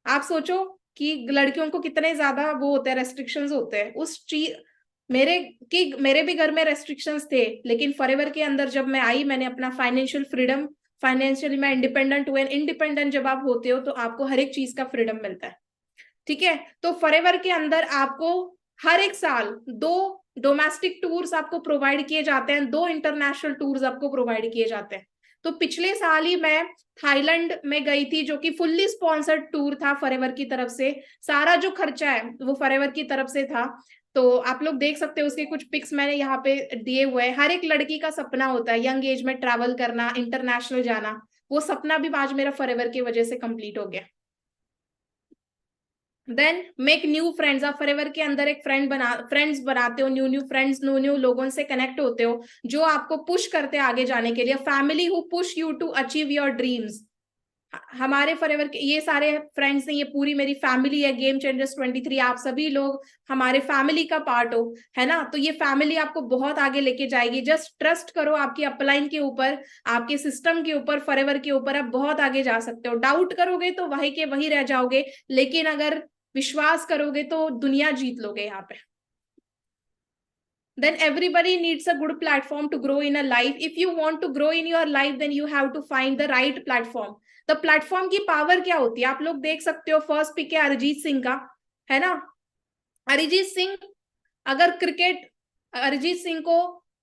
A: आप सोचो कि लड़कियों को कितने ज्यादा वो होते हैं, रेस्ट्रिक्शंस होते हैं उस चीज। मेरे भी घर में रेस्ट्रिक्शंस थे, लेकिन फॉरएवर के अंदर जब मैं आई, मैंने अपना फाइनेंशियल फ्रीडम, फाइनेंशियली मैं इंडिपेंडेंट हुए। इंडिपेंडेंट जब आप होते हो तो आपको हर एक चीज का फ्रीडम मिलता है, ठीक है। तो फॉरएवर के अंदर आपको हर एक साल 2 डोमेस्टिक टूर्स आपको प्रोवाइड किए जाते हैं, 2 इंटरनेशनल टूर्स आपको प्रोवाइड किए जाते हैं। तो पिछले साल ही मैं थाईलैंड में गई थी, जो कि फुल्ली स्पॉन्सर्ड टूर था फॉरएवर की तरफ से। सारा जो खर्चा है वो फॉरएवर की तरफ से था। तो आप लोग देख सकते हो, उसके कुछ पिक्स मैंने यहाँ पे दिए हुए हैं। हर एक लड़की का सपना होता है यंग एज में ट्रैवल करना, इंटरनेशनल जाना। वो सपना भी आज मेरा फॉरएवर की वजह से कंप्लीट हो गया। Then make new friends. आप फॉरएवर के अंदर एक फ्रेंड्स बनाते हो, न्यू फ्रेंड्स, न्यू लोगों से कनेक्ट होते हो जो आपको पुश करते हैं आगे जाने के लिए। Family who push you to achieve your dreams. हमारे फॉरएवर के ये सारे फ्रेंड्स ने, ये पूरी मेरी फैमिली है। गेम चेंजर्स 23 आप सभी लोग हमारे फैमिली का पार्ट हो, है ना। तो ये फैमिली आपको बहुत आगे लेके जाएगी। जस्ट ट्रस्ट करो आपकी अपलाइन के ऊपर, आपके सिस्टम के ऊपर, फॉरएवर के ऊपर, आप बहुत आगे जा सकते हो। डाउट करोगे तो वही के वही रह जाओगे, लेकिन अगर विश्वास करोगे तो दुनिया जीत लोगे यहाँ पे। Then everybody needs a good platform to grow in a life. If you want to grow in your life, then you have to find the right platform. The platform की पावर क्या होती है आप लोग देख सकते हो। फर्स्ट पिक है अरिजीत सिंह का, है ना। अरिजीत सिंह, अगर क्रिकेट, अरिजीत सिंह को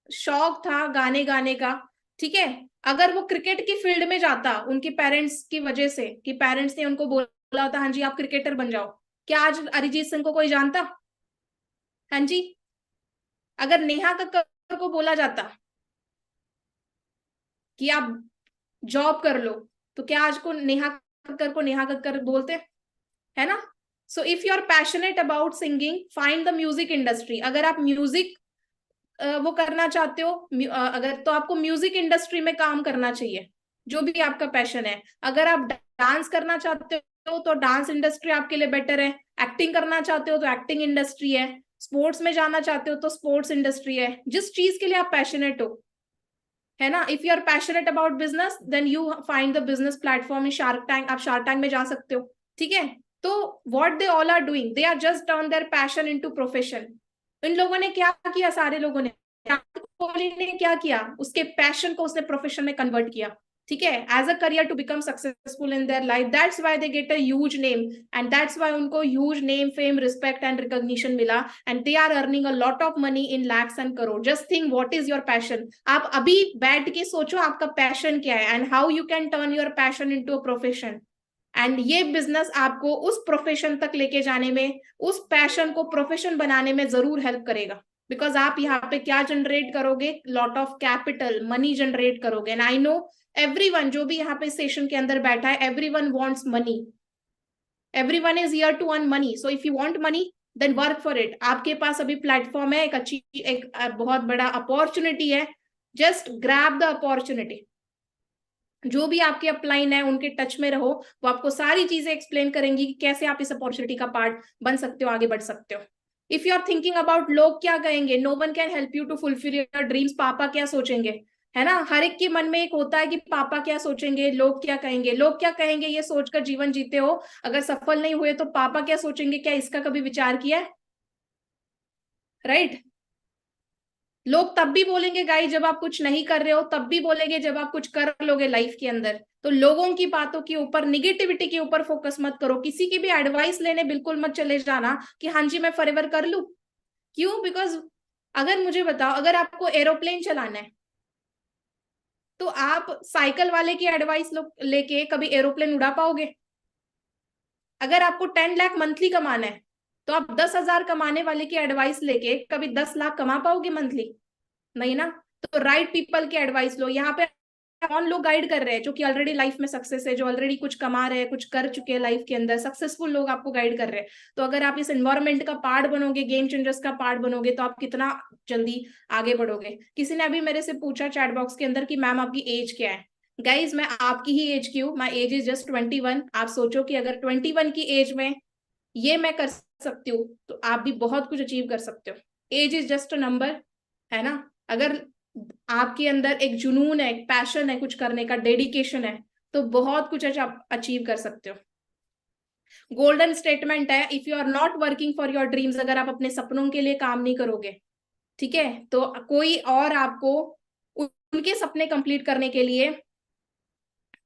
A: शौक था गाने गाने का, ठीक है। अगर वो क्रिकेट की फील्ड में जाता उनके पेरेंट्स की वजह से, कि पेरेंट्स ने उनको बोला होता हाँ जी आप क्रिकेटर बन जाओ, क्या आज अरिजीत सिंह को कोई जानता? हाँ जी। अगर नेहा कक्कर को बोला जाता कि आप जॉब कर लो, तो क्या आज को नेहा कक्कर बोलते, है ना। So if you are passionate about singing, find the music industry. अगर आप म्यूजिक वो करना चाहते हो, अगर, तो आपको म्यूजिक इंडस्ट्री में काम करना चाहिए, जो भी आपका पैशन है। अगर आप डांस करना चाहते हो तो डांस इंडस्ट्री आपके लिए बेटर है, एक्टिंग करना चाहते हो तो एक्टिंग इंडस्ट्री है, स्पोर्ट्स में जाना चाहते हो तो स्पोर्ट्स इंडस्ट्री है, जिस चीज के लिए आप पैशनेट हो, है ना। If you are passionate about business then you find the business platform in shark tank, आप शार्क टैंक में जा सकते हो, ठीक है। तो what they all are doing, they are just turn their passion into profession. इन लोगों ने क्या किया, सारे लोगों ने, कोहली ने क्या किया, उसके पैशन को उसने प्रोफेशन में कन्वर्ट किया, ठीक है, as a career to become successful in their life. That's why they get a huge name and that's why उनको huge name, fame, respect and recognition मिला and they are earning a lot of money in lakhs and crore. Just think what is your passion. आप अभी बैठ के सोचो आपका passion क्या है and how you can turn your passion into a profession. And ये बिजनेस आपको उस प्रोफेशन तक लेके जाने में, उस पैशन को प्रोफेशन बनाने में जरूर हेल्प करेगा। बिकॉज आप यहाँ पे क्या जनरेट करोगे, lot of capital, money generate करोगे। एंड आई नो एवरीवन जो भी यहाँ पे सेशन के अंदर बैठा है, everyone wants money, everyone is here to earn money. So if you want money then work for it. आपके पास अभी प्लेटफॉर्म है, एक अच्छी, एक बहुत बड़ा अपॉर्चुनिटी है, जस्ट ग्रैब द अपॉर्चुनिटी। जो भी आपके अपलाइन है उनके टच में रहो, वो आपको सारी चीजें एक्सप्लेन करेंगी कि कैसे आप इस अपॉर्चुनिटी का पार्ट बन सकते हो, आगे बढ़ सकते हो। If you are thinking about लोग क्या कहेंगे, no one can help you to fulfil your dreams, पापा क्या सोचेंगे, है ना। हर एक के मन में एक होता है कि पापा क्या सोचेंगे, लोग क्या कहेंगे, लोग क्या कहेंगे ये सोचकर जीवन जीते हो। अगर सफल नहीं हुए तो पापा क्या सोचेंगे, क्या इसका कभी विचार किया है, राइट। लोग तब भी बोलेंगे गाइस जब आप कुछ नहीं कर रहे हो, तब भी बोलेंगे जब आप कुछ कर लोगे लाइफ के अंदर। तो लोगों की बातों के ऊपर, निगेटिविटी के ऊपर फोकस मत करो। किसी की भी एडवाइस लेने बिल्कुल मत चले जाना कि हाँ जी मैं फॉरएवर कर लूं। क्यों? बिकॉज अगर मुझे बताओ, अगर आपको एरोप्लेन चलाना है तो आप साइकिल वाले की एडवाइस लेके कभी एरोप्लेन उड़ा पाओगे? अगर आपको 10 लाख मंथली कमाना है तो आप 10,000 कमाने वाले की एडवाइस लेके कभी 10 लाख कमा पाओगे मंथली? नहीं ना। तो राइट पीपल की एडवाइस लो। यहाँ पे कौन लोग गाइड कर रहे हैं जो कि ऑलरेडी लाइफ में सक्सेस है, जो ऑलरेडी कुछ कमा रहे हैं, कुछ कर चुके हैं लाइफ के अंदर, सक्सेसफुल लोग आपको गाइड कर रहे हैं। तो अगर आप इस एनवायरमेंट का पार्ट बनोगे, गेम चेंजर्स का पार्ट बनोगे, तो आप कितना जल्दी आगे बढ़ोगे। किसी ने अभी मेरे से पूछा चैट बॉक्स के अंदर कि मैम आपकी एज क्या है। गाइज मैं आपकी ही एज की हूँ, माई एज इज जस्ट 21। आप सोचो कि अगर 21 की एज में ये मैं कर सकती हूँ तो आप भी बहुत कुछ अचीव कर सकते हो। Age is just a number, है ना। अगर आपके अंदर एक जुनून है, एक पैशन है कुछ करने का, डेडिकेशन है, तो बहुत कुछ आप अचीव कर सकते हो। गोल्डन स्टेटमेंट है, if you are not working for your dreams, अगर आप अपने सपनों के लिए काम नहीं करोगे, ठीक है, तो कोई और आपको उनके सपने कंप्लीट करने के लिए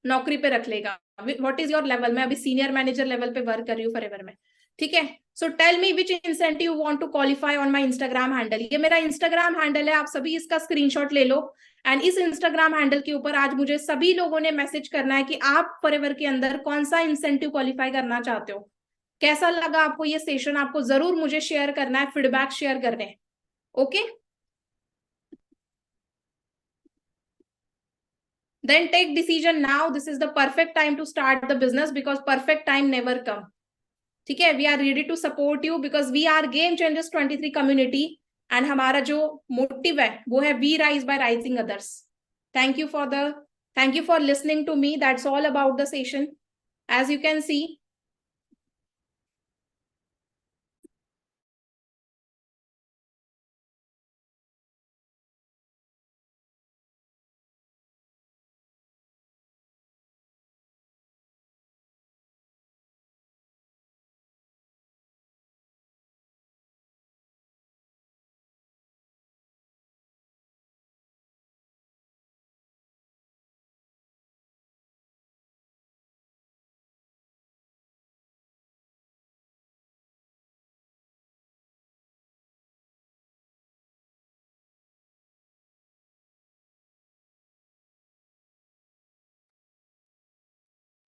A: नौकरी पे रख लेगा। What is your level? मैं अभी सीनियर मैनेजर लेवल पे वर्क कर रही हूँ फॉरएवर में, ठीक है। So tell me which incentive you want to qualify on my Instagram handle. ये मेरा इंस्टाग्राम हैंडल है, आप सभी इसका स्क्रीनशॉट ले लो। एंड इस इंस्टाग्राम हैंडल के ऊपर आज मुझे सभी लोगों ने मैसेज करना है कि आप फॉरएवर के अंदर कौन सा इंसेंटिव क्वालिफाई करना चाहते हो। कैसा लगा आपको ये सेशन? आपको जरूर मुझे शेयर करना है, फीडबैक शेयर करने हैं, okay. Then take decision now. This is the perfect time to start the business because perfect time never come. ठीक है, we are ready to support you because we are game changers 23 community and हमारा जो motive है वो है we rise by rising others. Thank you for listening to me. That's all about the session. As you can see,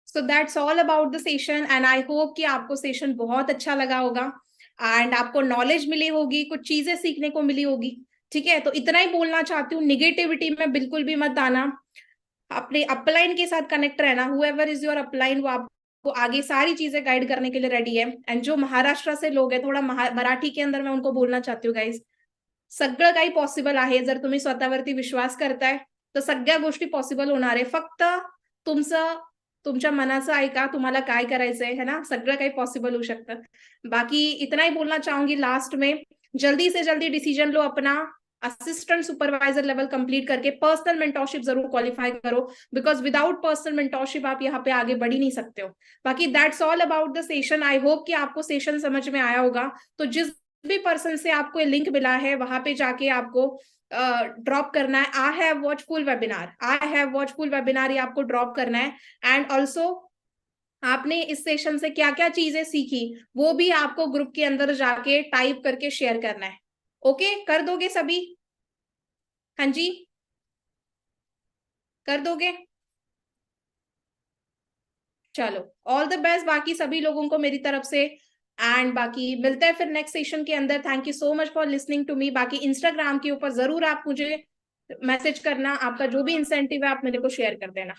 A: so that's all about the session and I hope कि आपको session बहुत अच्छा लगा होगा and आपको knowledge मिली होगी, कुछ चीजें सीखने को मिली होगी, ठीक है। तो इतना ही बोलना चाहती हूँ, निगेटिविटी में बिल्कुल भी मत आना, अपने अपलाइन के साथ कनेक्ट रहना। हुएवर इज योर अपलाइन वो आपको आगे सारी चीजें गाइड करने के लिए रेडी है। एंड जो महाराष्ट्र से लोग हैं, थोड़ा मराठी के अंदर मैं उनको बोलना चाहती हूँ, गाइज सगळं काही पॉसिबल आहे जर तुम्ही स्वतःवरती विश्वास करताय तर सगळ्या गोष्टी पॉसिबल होणार आहे। फक्त तुमचं तुमच्या मनाचं ऐका, तुम्हाला काय करायचंय है ना, सगळं काही पॉसिबल होऊ शकतं. बाकी इतना ही बोलना चाहूंगी लास्ट में, जल्दी से जल्दी डिसीजन लो अपना, असिस्टेंट सुपरवाइजर लेवल कंप्लीट करके पर्सनल मेंटोरशिप जरूर क्वालिफाई करो, बिकॉज विदाउट पर्सनल मेंटोरशिप आप यहाँ पे आगे बढ़ ही नहीं सकते हो. बाकी that's all about the session. I hope कि आपको सेशन समझ में आया होगा. तो जिस भी पर्सन से आपको लिंक मिला है वहां पे जाके आपको ड्रॉप करना है, I have watch full webinar, I have watch full webinar, ये आपको ड्रॉप करना है. एंड ऑल्सो आपने इस सेशन से क्या क्या चीजें सीखी वो भी आपको ग्रुप के अंदर जाके टाइप करके शेयर करना है. ओके, कर दोगे सभी? हाँ जी, कर दोगे? चलो, ऑल द बेस्ट बाकी सभी लोगों को मेरी तरफ से. एंड बाकी मिलते हैं फिर नेक्स्ट सेशन के अंदर. Thank you so much for listening to me. बाकी इंस्टाग्राम के ऊपर जरूर आप मुझे मैसेज करना, आपका जो भी इंसेंटिव है आप मेरे को शेयर कर देना.